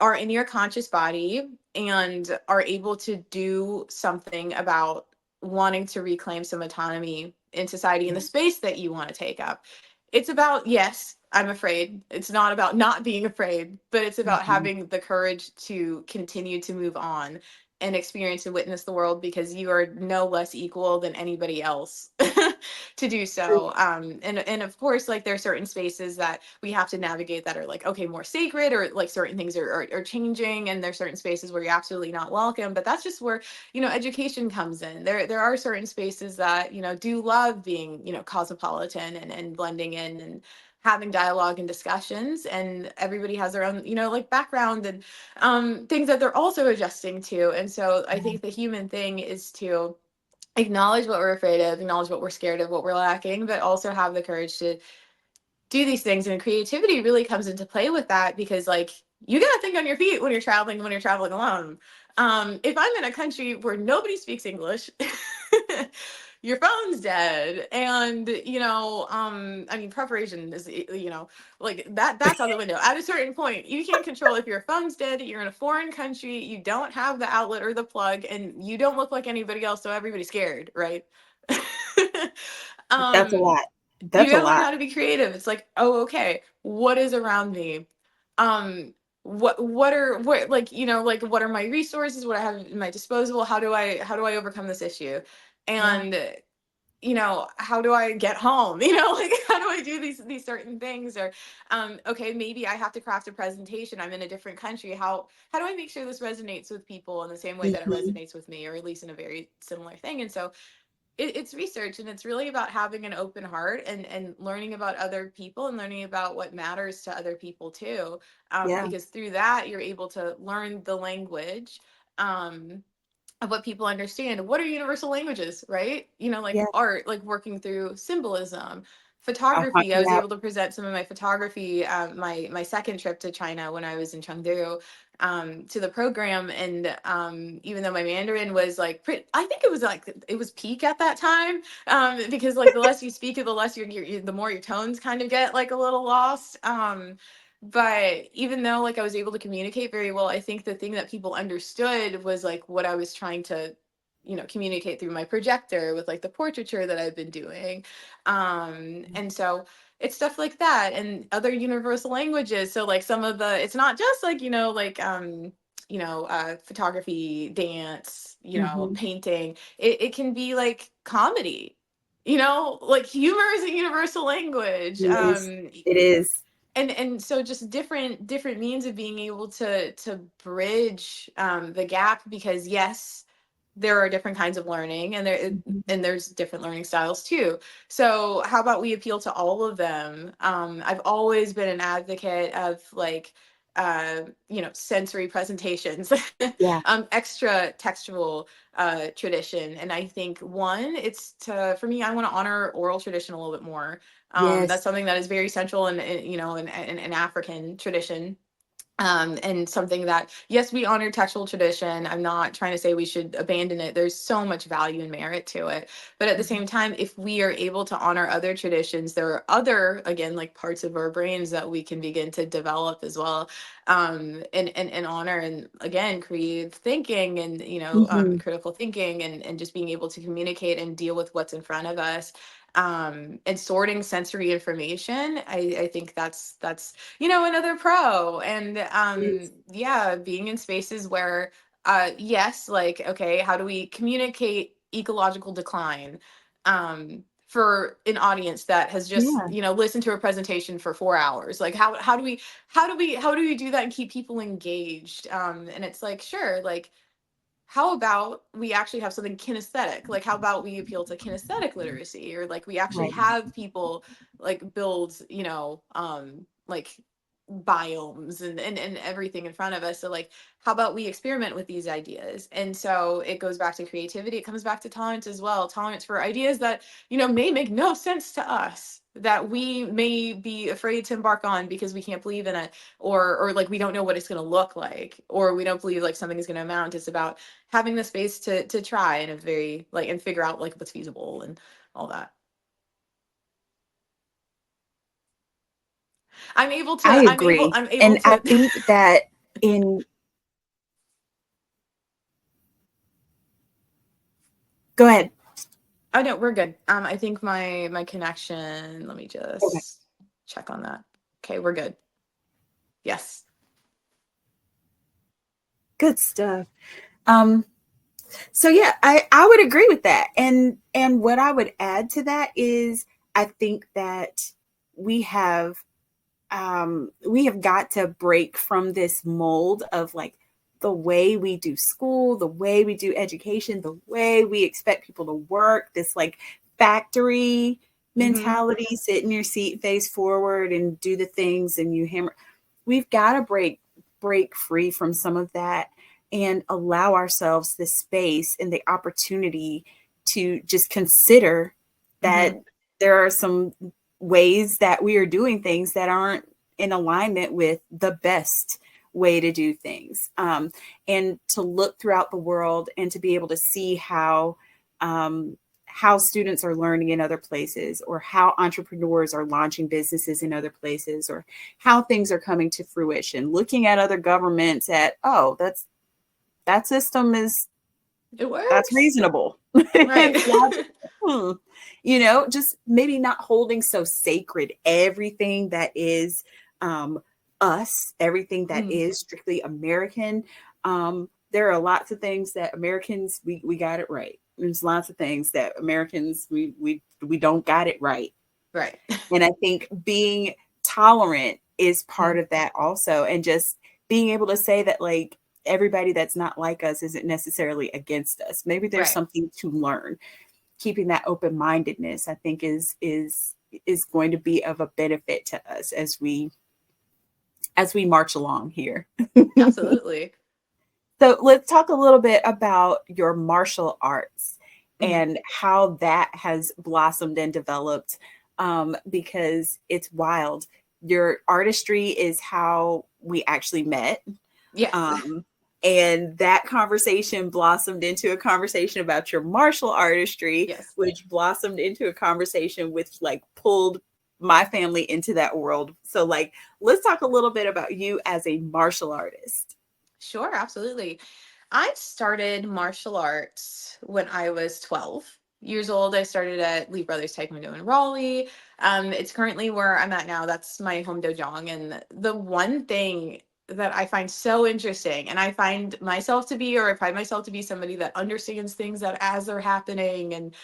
are in your conscious body and are able to do something about wanting to reclaim some autonomy in society, in the Yeah. space that you want to take up, it's about, yes, I'm afraid. It's not about not being afraid, but it's about Mhm. having the courage to continue to move on and experience and witness the world, because you are no less equal than anybody else to do True. so. And of course, like, there are certain spaces that we have to navigate that are like, okay, more sacred, or like certain things are changing, and there's certain spaces where you're absolutely not welcome. But that's just where, education comes in. There are certain spaces that, do love being, cosmopolitan, and blending in, and having dialogue and discussions, and everybody has their own, like, background, and things that they're also adjusting to. And so I Yeah. think the human thing is to acknowledge what we're afraid of, acknowledge what we're scared of, what we're lacking, but also have the courage to do these things. And creativity really comes into play with that, because, like, you got to think on your feet when you're traveling alone. If I'm in a country where nobody speaks English, your phone's dead, and, I mean, preparation is, like, that's out the window. At a certain point, you can't control if your phone's dead, you're in a foreign country, you don't have the outlet or the plug, and you don't look like anybody else, so everybody's scared, right? That's a um lot. you That's a gotta learn lot. how to be creative. It's like, oh, okay, what is around me? Um, what, like, like, what are my resources? What I have in my disposal? How do I overcome this issue? Yeah. And, how do I get home? Like, how do I do these certain things? Or, okay, maybe I have to craft a presentation. I'm in a different country. How do I make sure this resonates with people in the same way that it Mhm. resonates with me, or at least in a very similar thing? And so it's research, and it's really about having an open heart, and learning about other people, and learning about what matters to other people too, Yeah. because through that you're able to learn the language, um, of what people understand. What are universal languages, right? Like Yeah. art, like working through symbolism. Uh-huh. Photography, I was Yeah. able to present some of my photography, my second trip to China when I was in Chengdu, to the program. And even though my Mandarin was like, I think it was peak at that time, because, like, the less you speak it, the less the more your tones kind of get like a little lost. But even though, like, I was able to communicate very well, I think the thing that people understood was like what I was trying to, communicate through my projector with, like, the portraiture that I've been doing. And so it's stuff like that, and other universal languages. So, like, some of the, it's not just like, like, photography, dance, Mhm. painting. It can be like comedy, like humor is a universal language. It is. It is. And so just different means of being able to bridge, the gap, because yes, there are different kinds of learning, and Mhm. there's different learning styles too. So how about we appeal to all of them? I've always been an advocate of, like, sensory presentations, Yeah. extra textual tradition. And I think, one, it's to for me, I want to honor oral tradition a little bit more. That's Yes. something that is very central in African tradition, and something that, yes, we honor textual tradition. I'm not trying to say we should abandon it. There's so much value and merit to it. But at the Mhm. same time, if we are able to honor other traditions, there are other, again, like, parts of our brains that we can begin to develop as well, and honor, and again, creative thinking, and, Mhm. critical thinking, and just being able to communicate and deal with what's in front of us. and sorting sensory information. I think that's another pro. And Yes. yeah, being in spaces where yes, like, okay, how do we communicate ecological decline for an audience that has just Yeah, listened to a presentation for 4 hours? Like, how do we do that and keep people engaged? And it's like, sure, like, how about we actually have something kinesthetic? Like, how about we appeal to kinesthetic literacy, or like we actually right. have people like build, like biomes and everything in front of us. So like, how about we experiment with these ideas? And so it goes back to creativity. It comes back to tolerance as well. Tolerance for ideas that, may make no sense to us, that we may be afraid to embark on because we can't believe in it, or like we don't know what it's going to look like, or we don't believe like something is going to amount. It's about having the space to try in a very like and figure out like what's feasible and all that. I agree. I'm able And I to think that in, go ahead. Oh no, we're good. I think my connection, let me Okay. just check on that. Okay, we're good. Yes. Good stuff. Um, so yeah, I would agree with that. And what I would add to that is I think that we have we have got to break from this mold of like the way we do school, the way we do education, the way we expect people to work, this like factory Mm-hmm. mentality, sit in your seat, face forward and do the things and you hammer. We've got to break free from some of that and allow ourselves the space and the opportunity to just consider that Mm-hmm. there are some ways that we are doing things that aren't in alignment with the best way to do things, and to look throughout the world and to be able to see um, how students are learning in other places, or how entrepreneurs are launching businesses in other places, or how things are coming to fruition, looking at other governments at, oh, that system is, It that's works. reasonable. Right. It's logical. Just maybe not holding so sacred everything that is um, us, everything that Mm, is strictly American. There are lots of things that Americans, we got it right. There's lots of things that Americans we don't got it right. right. And I think being tolerant is part Mhm. of that also. And just being able to say that, like, everybody that's not like us isn't necessarily against us. Maybe there's Right. something to learn. Keeping that open mindedness, I think, is going to be of a benefit to us as we march along here. Absolutely. So let's talk a little bit about your martial arts Mhm. and how that has blossomed and developed, because it's wild. Your artistry is how we actually met. Yes. Um, and that conversation blossomed into a conversation about your martial artistry, Yes. which blossomed into a conversation which like pulled my family into that world. So like, let's talk a little bit about you as a martial artist. Sure, absolutely. I started martial arts when I was 12 years old. I started at Lee Brothers Taekwondo in Raleigh. It's currently where I'm at now. That's my home dojang. And the one thing that I find so interesting, and I find myself to be, or I find myself to be somebody that understands things that as they're happening, and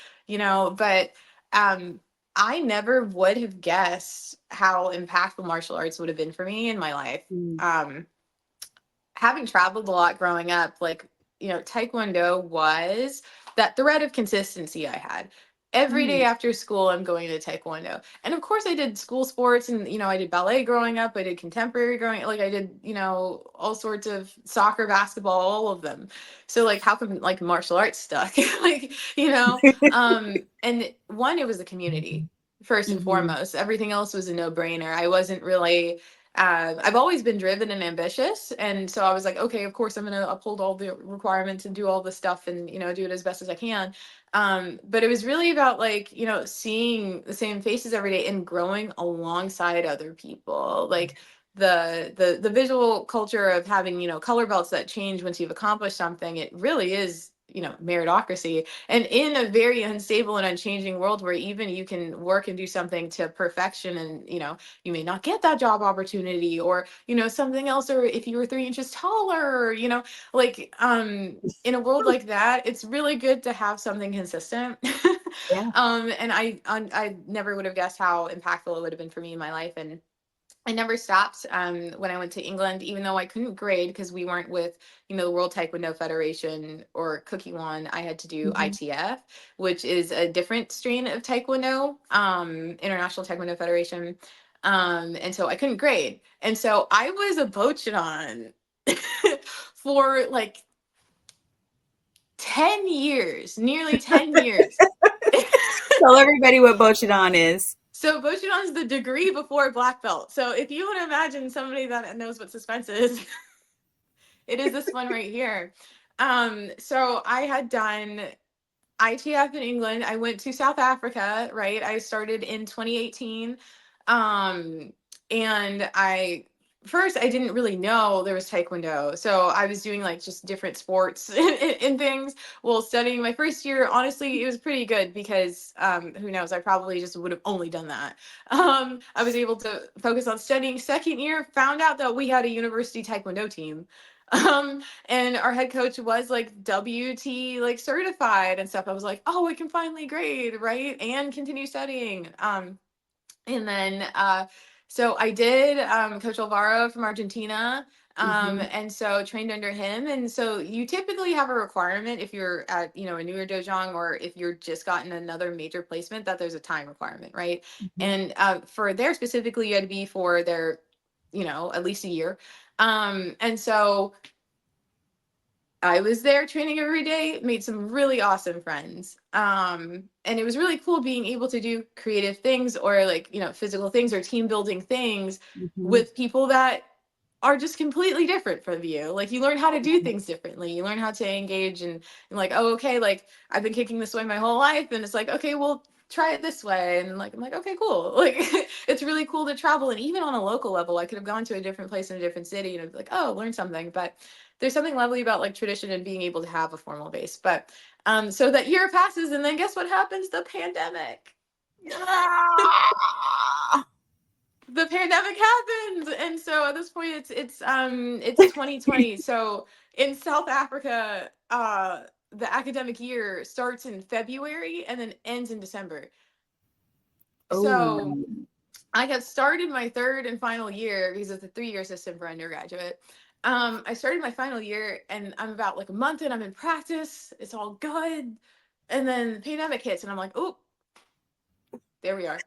but um, I never would have guessed how impactful martial arts would have been for me in my life. Mm, Um, Having traveled a lot growing up, like, Taekwondo was that thread of consistency I had. Every day mm. after school, I'm going to Taekwondo. And of course, I did school sports and, I did ballet growing up. I did contemporary growing like I did, all sorts of soccer, basketball, all of them. So, like, how come, like, martial arts stuck? Like, and one, it was the community, first and Mhm. foremost. Everything else was a no brainer. I wasn't really I've always been driven and ambitious, and so I was like, okay, of course I'm going to uphold all the requirements and do all the stuff and do it as best as I can. But it was really about like seeing the same faces every day and growing alongside other people, like the visual culture of having color belts that change once you've accomplished something. It really is meritocracy, and in a very unstable and unchanging world where even you can work and do something to perfection, and you may not get that job opportunity, or something else, or if you were 3 inches taller, like in a world like that, it's really good to have something consistent. Yeah. And I never would have guessed how impactful it would have been for me in my life. And I never stopped when I went to England, even though I couldn't grade because we weren't with, the World Taekwondo Federation or Cookie One. I had to do Mm-hmm. ITF, which is a different strain of Taekwondo, International Taekwondo Federation. And so I couldn't grade. And so I was a Bochidan for like 10 years, nearly 10 years. Tell everybody what Bochidan is. So Bochidan is the degree before black belt. So if you want to imagine somebody that knows what suspense is, it is this one right here. So I had done ITF in England. I went to South Africa, right? I started in 2018. Um, and I didn't really know there was Taekwondo. So I was doing like just different sports and things while studying. My first year, honestly, it was pretty good because who knows, I probably just would have only done that. I was able to focus on studying. Second year, found out that we had a university Taekwondo team. And our head coach was like WT like certified and stuff. I was like, oh, I can finally grade, right? And continue studying. And then so I did Coach Alvaro from Argentina. Mm-hmm. And so trained under him. And so you typically have a requirement if you're at, a newer dojang, or if you're just gotten another major placement, that there's a time requirement, right? Mm-hmm. And for there specifically, you had to be for their, at least a year. And so I was there training every day, made some really awesome friends. And it was really cool being able to do creative things, or like, physical things or team building things Mm-hmm. with people that are just completely different from you. Like you learn how to do things differently. You learn how to engage and like, oh, okay, like I've been kicking this way my whole life. And it's like, okay, well, try it this way. And like, I'm like, okay, cool. Like it's really cool to travel. And even on a local level, I could have gone to a different place in a different city and I'd be like, oh, learn something. But there's something lovely about like tradition and being able to have a formal base. But so that year passes, and then guess what happens? The pandemic. The pandemic happened, and so at this point it's 2020. So in South Africa, the academic year starts in February and then ends in December. Oh. So I had started my third and final year because it's a 3-year system for undergraduate. I started my final year and I'm about like a month in, I'm in practice, it's all good. And then the pandemic hits and I'm like, oh, there we are.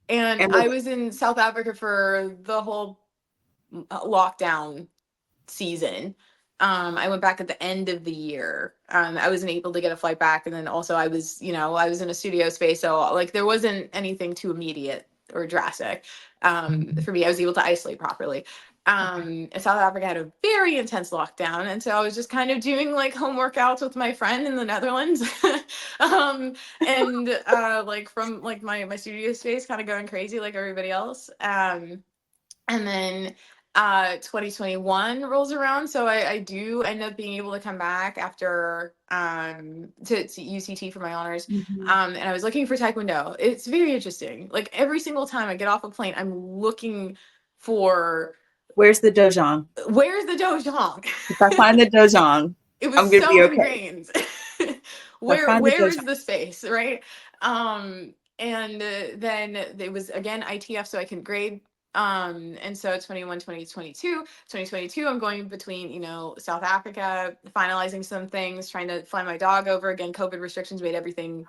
And And I was in South Africa for the whole lockdown season. I went back at the end of the year. I wasn't able to get a flight back, and then also I was in a studio space, so like there wasn't anything too immediate or drastic for me. I was able to isolate properly. South Africa had a very intense lockdown, and so I was just kind of doing like home workouts with my friend in the Netherlands, and like from like my studio space, kind of going crazy like everybody else. And then 2021 rolls around, so I do end up being able to come back after to UCT for my honors. Mhm. And I was looking for Taekwondo. It's very interesting. Like every single time I get off a plane, I'm looking for Where's the dojang? where's the dojang. If I find the dojang, It was I'm gonna be so okay. ingrained. If I find the Where is dojang. the space, right? And then it was again ITF, so I can grade. And so 21, 2022, I'm going between, South Africa, finalizing some things, trying to fly my dog over. Again, COVID restrictions made everything.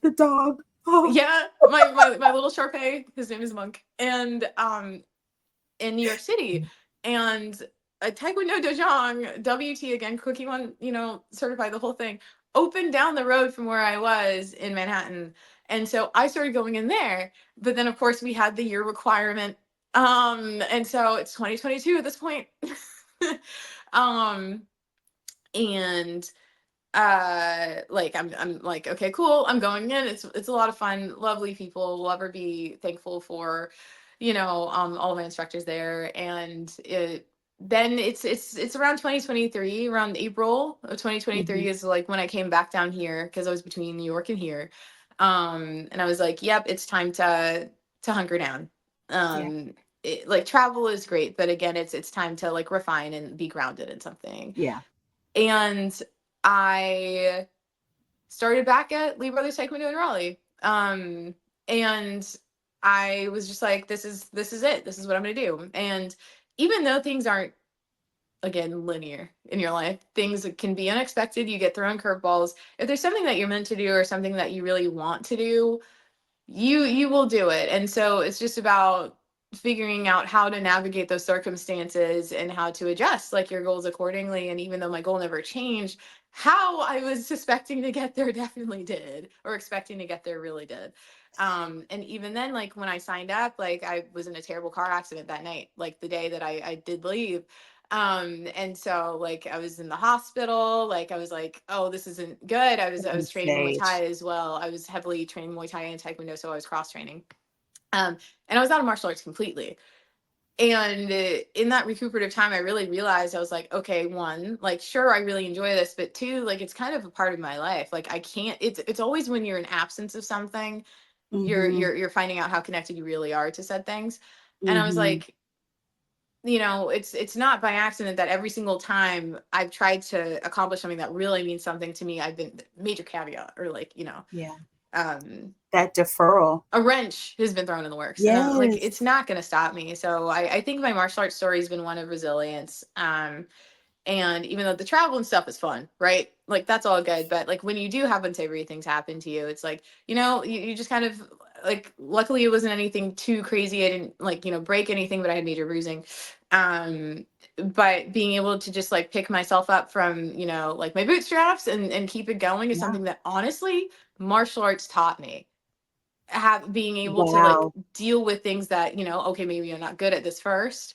The dog. Oh. Yeah, my little Sharpei, his name is Monk. And in New York City, and a Taekwondo Dojang, WT again, Cookie One, certified, the whole thing, opened down the road from where I was in Manhattan. And so I started going in there, but then of course we had the year requirement. And so it's 2022 at this point. um, and like I'm like, okay, cool, I'm going in. It's a lot of fun, lovely people, will ever be thankful for, all of my instructors there. And then it's around 2023, around April of 2023 Mhm. is like when I came back down here because I was between New York and here. And I was like, yep, it's time to hunker down. Yeah. Like travel is great, but again, it's time to like refine and be grounded in something. Yeah. And I started back at Lee Brothers Taekwondo in Raleigh. And I was just like, this is it. This is what I'm gonna do. And even though things aren't, again, linear in your life, things can be unexpected. You get thrown curveballs. If there's something that you're meant to do or something that you really want to do, you will do it. And so it's just about figuring out how to navigate those circumstances and how to adjust like your goals accordingly. And even though my goal never changed, how I was suspecting to get there definitely did, or expecting to get there really did. And even then, like when I signed up, like I was in a terrible car accident that night, like the day that I did leave. And so like I was in the hospital, like I was like, oh, this isn't good. I was training Muay Stage. Thai as well. I was heavily training Muay Thai and Taekwondo, so I was cross training. And I was out of martial arts completely. And in that recuperative time, I really realized I was like, okay, one, like, sure, I really enjoy this, but two, like, it's kind of a part of my life. Like, I can't. It's always when you're in absence of something, Mhm. you're finding out how connected you really are to said things. And I was Mhm. like, it's not by accident that every single time I've tried to accomplish something that really means something to me, I've been major caveat, or like, Yeah. um That deferral. a wrench has been thrown in the works, and I'm like, it's Yes. not going to stop me. So I think my martial arts story has been one of resilience. And even though the travel and stuff is fun, right? Like that's all good. But like when you do have unsavory things happen to you, it's like, you just kind of like, luckily it wasn't anything too crazy. I didn't like, break anything, but I had major bruising. Um, but being able to just like pick myself up from, like my bootstraps and keep it going is Yeah. something that honestly martial arts taught me. Being able to like Wow. deal with things that, okay, maybe I'm not good at this first,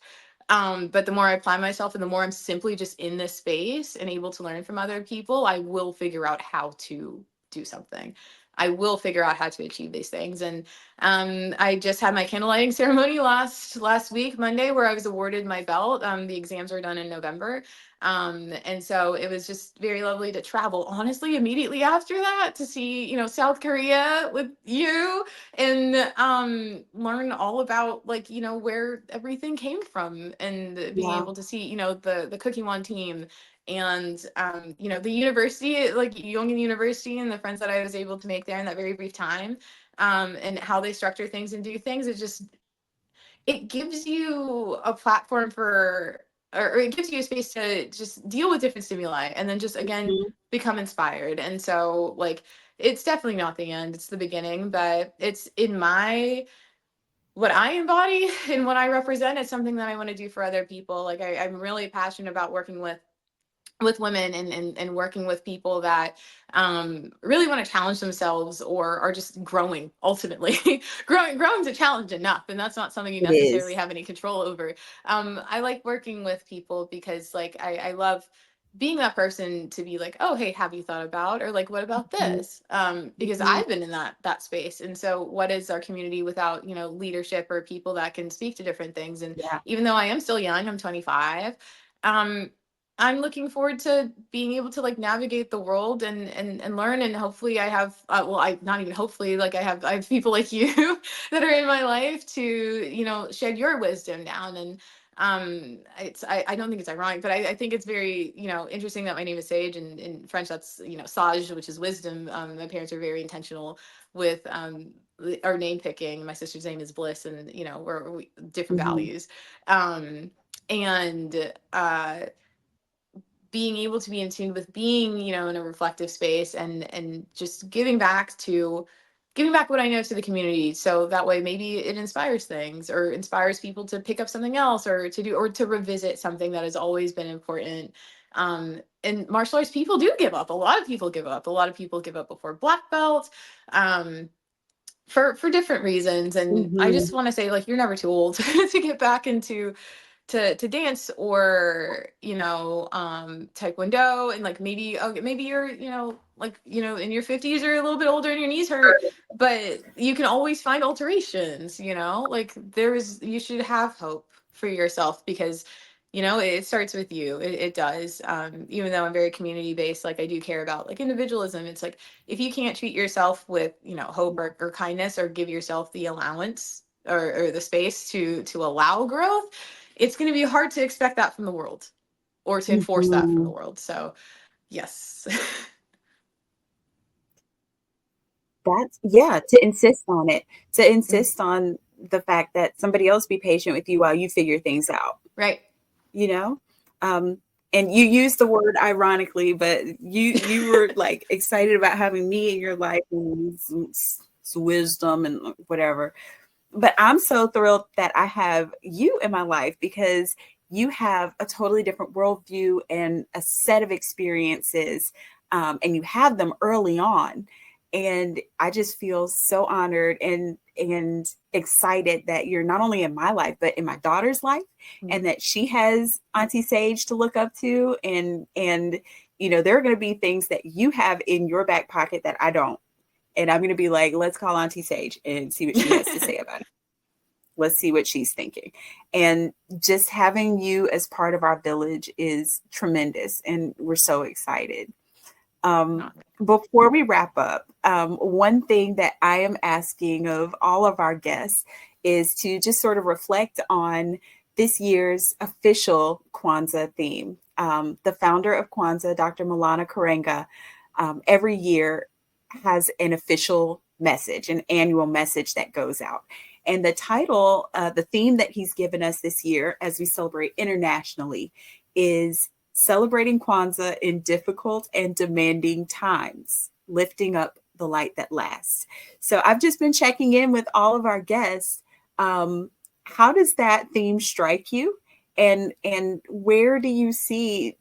but the more I apply myself and the more I'm simply just in this space and able to learn from other people, I will figure out how to do something. I will figure out how to achieve these things. And I just had my candlelighting ceremony last week, Monday, where I was awarded my belt. The exams are done in November. And so it was just very lovely to travel, honestly, immediately after that to see, South Korea with you, and learn all about like, where everything came from, and being Yeah. able to see, the Cooking One team, and the university, like Yongin University, and the friends that I was able to make there in that very brief time, and how they structure things and do things. It gives you a platform for, or it gives you a space to just deal with different stimuli and then just again Mhm. become inspired. And so like it's definitely not the end, it's the beginning, but it's in my, what I embody and what I represent is something that I want to do for other people. Like I'm really passionate about working with women, and working with people that really want to challenge themselves or are just growing ultimately. Growing to challenge enough, and that's not something you It necessarily is. have any control over. I like working with people because like I love being that person to be like, oh hey, have you thought about, or like, what about Mhm. this? Because Mhm. I've been in that space. And so what is our community without leadership or people that can speak to different things? And Yeah. even though I am still young, I'm 25, um I'm looking forward to being able to like navigate the world and learn. And hopefully I have, well, I not even hopefully, like I have people like you that are in my life to shed your wisdom down. And I don't think it's ironic, but I think it's very interesting that my name is Sage, and in French that's Sage, which is wisdom. My parents are very intentional with our name picking. My sister's name is Bliss, and we different Mhm. values. Um and uh being able to be in tune with being in a reflective space, and just giving back what I know to the community, so that way maybe it inspires things, or inspires people to pick up something else, or to do, or to revisit something that has always been important. And martial arts people do give up, a lot of people give up, before black belt, um for different reasons. And I just Mhm. want to say, like, you're never too old to get back into to dance, or taekwondo. And like maybe, okay, maybe you're like in your 50s or a little bit older and your knees hurt, but you can always find alterations. Like, you should have hope for yourself, because You know, it starts with you. It does. Even though I'm very community based, like I do care about like individualism. It's like if you can't treat yourself with, you know, hope or kindness, or give yourself the allowance or the space to allow growth, it's going to be hard to expect that from the world, or to enforce that from the Mhm. world. So yes. That's, yeah, to insist on it, to Mm, insist on the fact that somebody else be patient with you while you figure things out, right. you know? Um, and you used the word ironically, but you were like excited about having me in your life and some wisdom and whatever. But I'm so thrilled that I have you in my life because you have a totally different worldview and a set of experiences, and you have them early on. And I just feel so honored and excited that you're not only in my life but in my daughter's life, Mm. and that she has Auntie Sage to look up to, and you know there are going to be things that you have in your back pocket that I don't, and I'm going to be like, let's call Auntie Sage and see what she has to say about it. Let's see what she's thinking. And just having you as part of our village is tremendous. And we're so excited. Um, Not Before we wrap up, one thing that I am asking of all of our guests is to just sort of reflect on this year's official Kwanzaa theme. The founder of Kwanzaa, Dr. Milana Karenga, every year has an official message, an annual message that goes out. And the title, the theme that he's given us this year as we celebrate internationally is Celebrating Kwanzaa in Difficult and Demanding Times, Lifting Up the Light That Lasts. So I've just been checking in with all of our guests. How does that theme strike you? And where do you see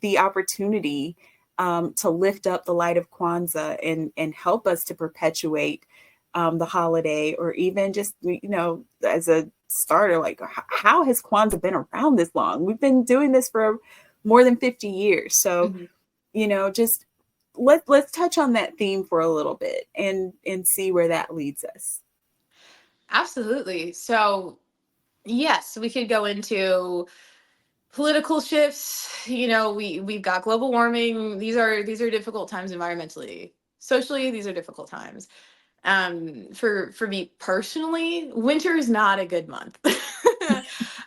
the opportunity to lift up the light of Kwanzaa and help us to perpetuate the holiday, or even just, you know, as a starter, like how has Kwanzaa been around this long? We've been doing this for more than 50 years. So, Mhm. you know, just let's touch on that theme for a little bit and see where that leads us. Absolutely. So yes, we could go into political shifts. You know, we've got global warming. These are difficult times environmentally. Socially, these are difficult times. For me personally, winter is not a good month.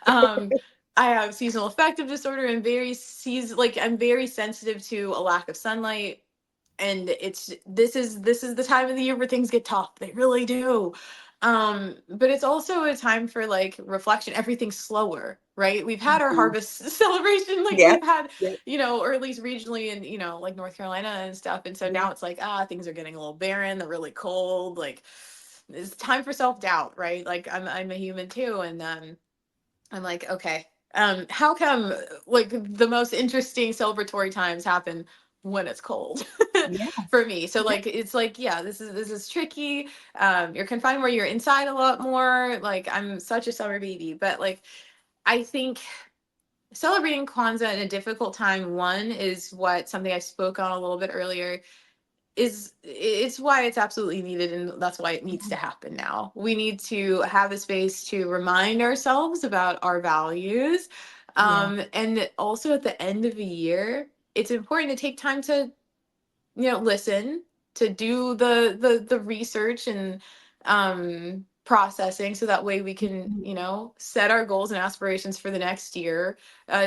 um I have seasonal affective disorder and I'm very sensitive to a lack of sunlight. And this is the time of the year where things get tough. They really do. But it's also a time for like reflection. Everything's slower, right? We've had our Mhm. harvest celebration, like Yeah. we've had, Yeah. you know, or at least regionally, and you know, like North Carolina and stuff. And so Yeah. now it's like, things are getting a little barren. They're really cold. Like it's time for self-doubt, right? Like I'm a human too. And I'm like, okay, how come like the most interesting celebratory times happen when it's cold Yeah. for me? So Yeah. like it's like, yeah, this is tricky. You're confined where you're inside a lot more. Like I'm such a summer baby, but like I think celebrating Kwanzaa in a difficult time, one is what something I spoke on a little bit earlier, is it's why it's absolutely needed, and that's why it needs to happen now. We need to have a space to remind ourselves about our values, Yeah. and also at the end of the year it's important to take time to, you know, listen, to do the research and processing, so that way we can, Mhm. you know, set our goals and aspirations for the next year,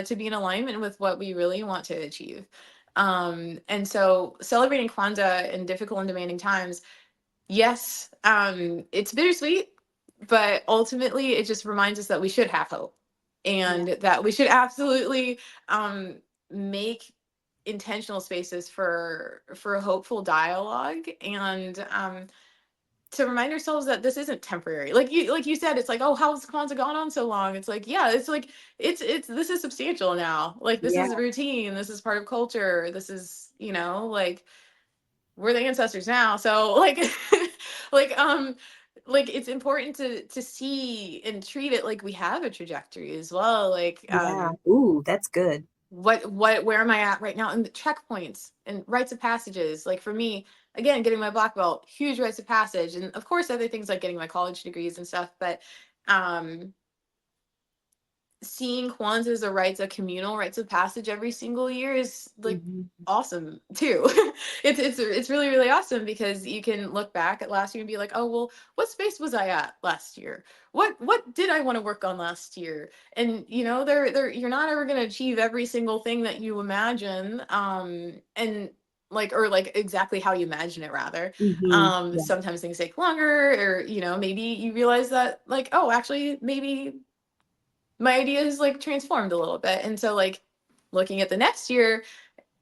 to be in alignment with what we really want to achieve. And so celebrating Kwanzaa in difficult and demanding times, yes, it's bittersweet, but ultimately it just reminds us that we should have hope, Yeah. and that we should absolutely um, make intentional spaces for a hopeful dialogue, and to remind ourselves that this isn't temporary. Like you said, it's like, oh, how's Kwanzaa gone on so long? It's like, yeah, it's like it's this is substantial now. Like this Yeah. is routine. This is part of culture. This is, you know, like we're the ancestors now. So like like like it's important to see and treat it like we have a trajectory as well. Like Yeah. Ooh, that's good. what where am I at right now, and the checkpoints and rites of passages. Like for me, again, getting my black belt, huge rites of passage, and of course other things like getting my college degrees and stuff. But um seeing Kwanzaa as a communal rites of passage every single year is like Mhm. awesome too. It's really really awesome because you can look back at last year and be like, oh well, what space was I at last year? What did I want to work on last year? And you know, there you're not ever going to achieve every single thing that you imagine, and like or like exactly how you imagine it rather. Mhm. Yeah. Sometimes things take longer, or you know, maybe you realize that like, oh, actually maybe my idea is like transformed a little bit. And so like looking at the next year,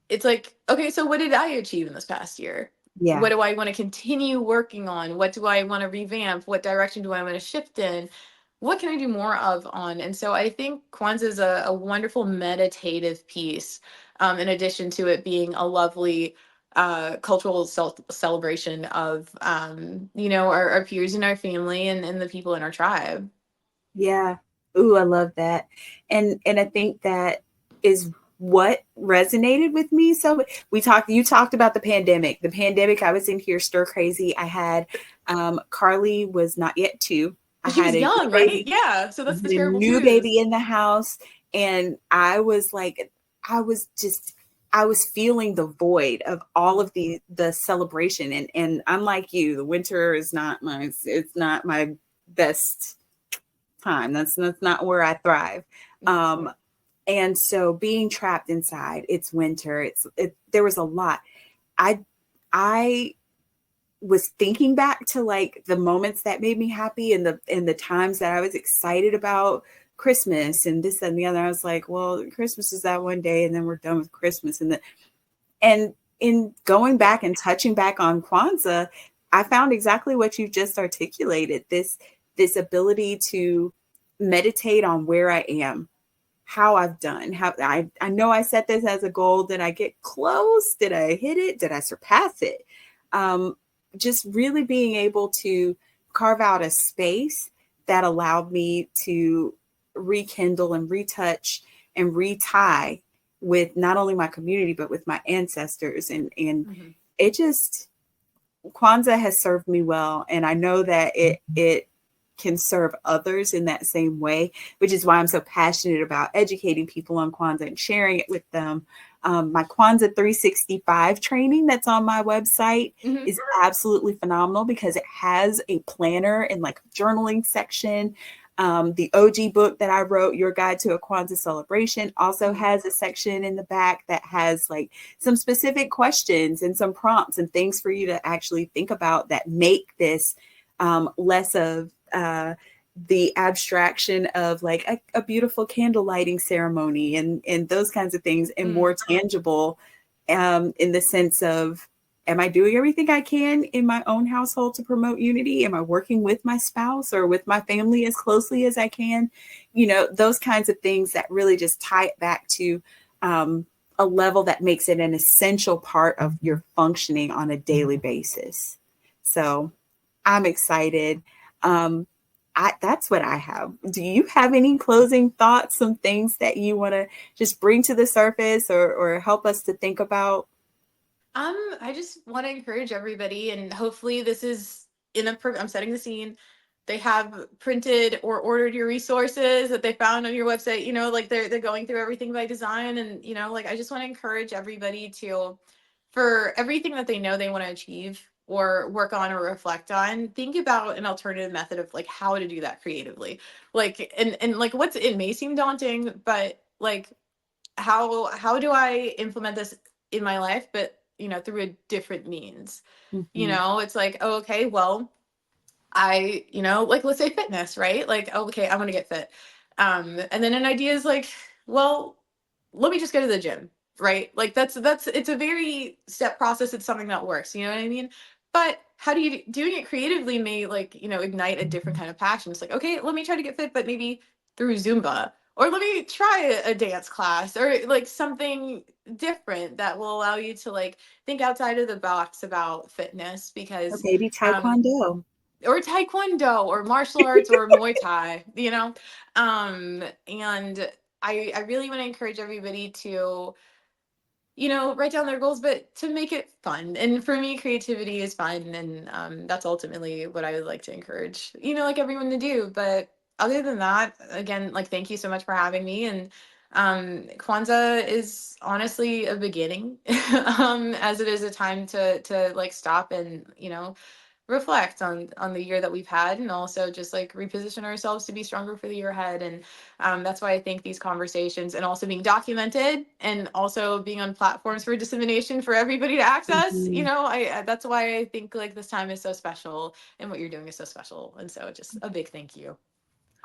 it's like, okay, so what did I achieve in this past year? Yeah. What do I want to continue working on? What do I want to revamp? What direction do I want to shift in? What can I do more of on? And so I think Kwanzaa is a wonderful meditative piece, in addition to it being a lovely cultural celebration of, you know, our peers in our family and the people in our tribe. Yeah. Ooh, I love that. And I think that is what resonated with me. So you talked about the pandemic. The pandemic, I was in here stir crazy. I had Carly was not yet 2. I She had was a new young, right? baby, Yeah. So I that's the had a terrible new twos. baby in the house, and I was like, I was just I was feeling the void of all of the celebration. And I'm like you, the winter is not my it's not my best time. That's not where I thrive. Mhm. Um, and so being trapped inside, it's winter. There was a lot. I I was thinking back to like the moments that made me happy and the times that I was excited about Christmas and this and the other. I was like, well, Christmas is that one day, and then we're done with Christmas. And in going back and touching back on Kwanzaa, I found exactly what you just articulated. This ability to meditate on where I am, how I've done, how I know I set this as a goal. Did I get close? Did I hit it? Did I surpass it? Um, just really being able to carve out a space that allowed me to rekindle and retouch and retie with not only my community but with my ancestors. And Mhm. it just Kwanzaa has served me well, and I know that it can serve others in that same way, which is why I'm so passionate about educating people on Kwanzaa and sharing it with them. My Kwanzaa 365 training that's on my website Mhm. is absolutely phenomenal because it has a planner and like a journaling section. The OG book that I wrote, Your Guide to a Kwanzaa Celebration, also Mhm. has a section in the back that has like some specific questions and some prompts and things for you to actually think about that make this less of the abstraction of like a beautiful candle lighting ceremony and those kinds of things, and Mm. more tangible in the sense of, am I doing everything I can in my own household to promote unity? Am I working with my spouse or with my family as closely as I can? You know, those kinds of things that really just tie it back to um, a level that makes it an essential part of your functioning on a daily basis. So I'm excited. Um, that's what I have. Do you have any closing thoughts, some things that you want to just bring to the surface or help us to think about? I just want to encourage everybody, and hopefully, this is I'm setting the scene. They have printed or ordered your resources that they found on your website. You know, like they're going through everything by design, and you know, like I just want to encourage everybody to, for everything that they know they want to achieve or work on or reflect on, think about an alternative method of like how to do that creatively. Like and like what's it may seem daunting, but like how do I implement this in my life, but you know, through a different means. You Mhm. know, it's like, oh, okay, well, I, you know, like let's say fitness, right? Like, oh, okay, I want to get fit. And then an idea is like, well, let me just go to the gym, right? Like that's it's a very step process. It's something that works, you know what I mean? But how do you doing it creatively may like, you know, ignite a different kind of passion. It's like, okay, let me try to get fit, but maybe through Zumba. Or let me try a dance class or like something different that will allow you to like think outside of the box about fitness Or because maybe um Taekwondo. or taekwondo or martial arts or muay thai, you know. And I really want to encourage everybody to, you know, write down their goals but to make it fun. And for me creativity is fun, and that's ultimately what I would like to encourage, you know, like everyone to do. But other than that, again, like, thank you so much for having me. And Kwanzaa is honestly a beginning, as it is a time to like stop and, you know, reflect on the year that we've had, and also just like reposition ourselves to be stronger for the year ahead. And that's why I think these conversations, and also being documented, and also being on platforms for dissemination for everybody to access, you Mhm. know, that's why I think like this time is so special, and what you're doing is so special. And so just a big thank you.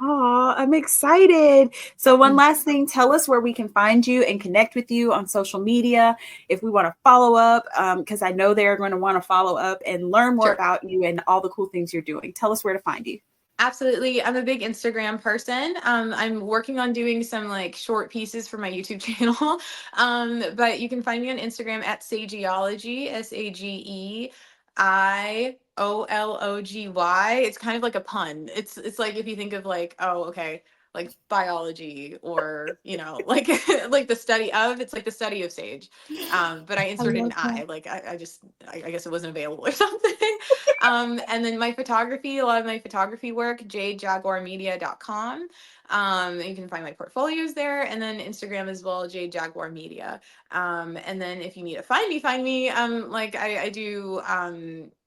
Oh, I'm excited. So, one last thing, tell us where we can find you and connect with you on social media if we want to follow up, because I know they're going to want to follow up and learn more Sure. about you and all the cool things you're doing. Tell us where to find you. Absolutely. I'm a big Instagram person. I'm working on doing some like short pieces for my YouTube channel. But you can find me on Instagram at Sageology, SAGEIOLOGY. It's kind of like a pun. It's like if you think of like, oh, okay, like biology, or, you know, like like the study of, it's like the study of sage. But I I inserted an love I, that. like I guess it wasn't available or something. And then my photography, a lot of my photography work, jadejaguarmedia.com. You can find my portfolios there, and then Instagram as well, Jade Jaguar Media. And then if you need to find me, like I do,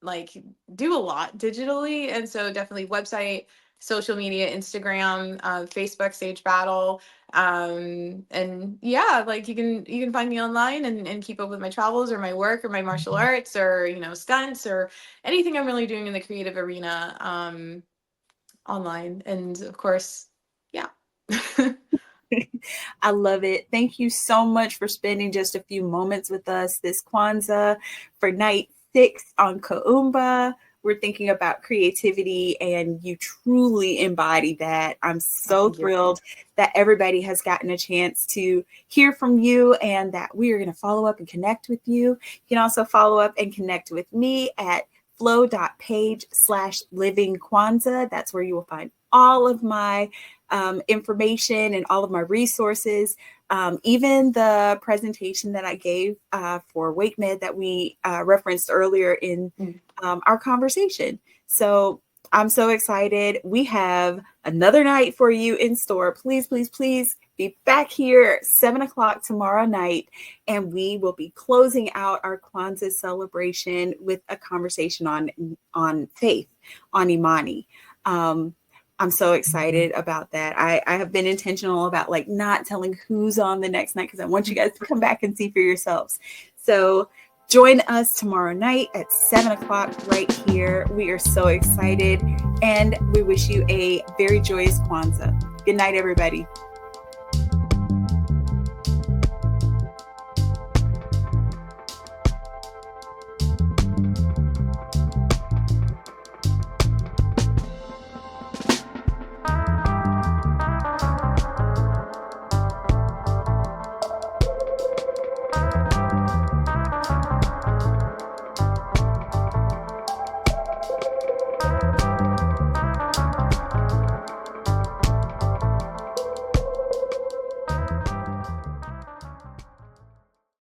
like do a lot digitally. And so definitely website, social media, Instagram, Facebook, Sage Battle. And yeah, like you can find me online, and keep up with my travels, or my work, or my martial arts, or, you know, stunts, or anything I'm really doing in the creative arena, online. And of course, yeah. I love it. Thank you so much for spending just a few moments with us this Kwanzaa for night 6 on Kuumba. We're thinking about creativity, and you truly embody that. I'm Oh, so thank you. thrilled that everybody has gotten a chance to hear from you, and that we are going to follow up and connect with you. You can also follow up and connect with me at flow.page/livingkwanzaa. That's where you will find all of my information and all of my resources, even the presentation that I gave for Wake Med that we referenced earlier in Mm. our conversation. So I'm so excited. We have another night for you in store. Please, please, please be back here 7 o'clock tomorrow night, and we will be closing out our Kwanzaa celebration with a conversation on faith, on Imani. I'm so excited about that. I have been intentional about like not telling who's on the next night, because I want you guys to come back and see for yourselves. So join us tomorrow night at 7 o'clock right here. We are so excited, and we wish you a very joyous Kwanzaa. Good night, everybody.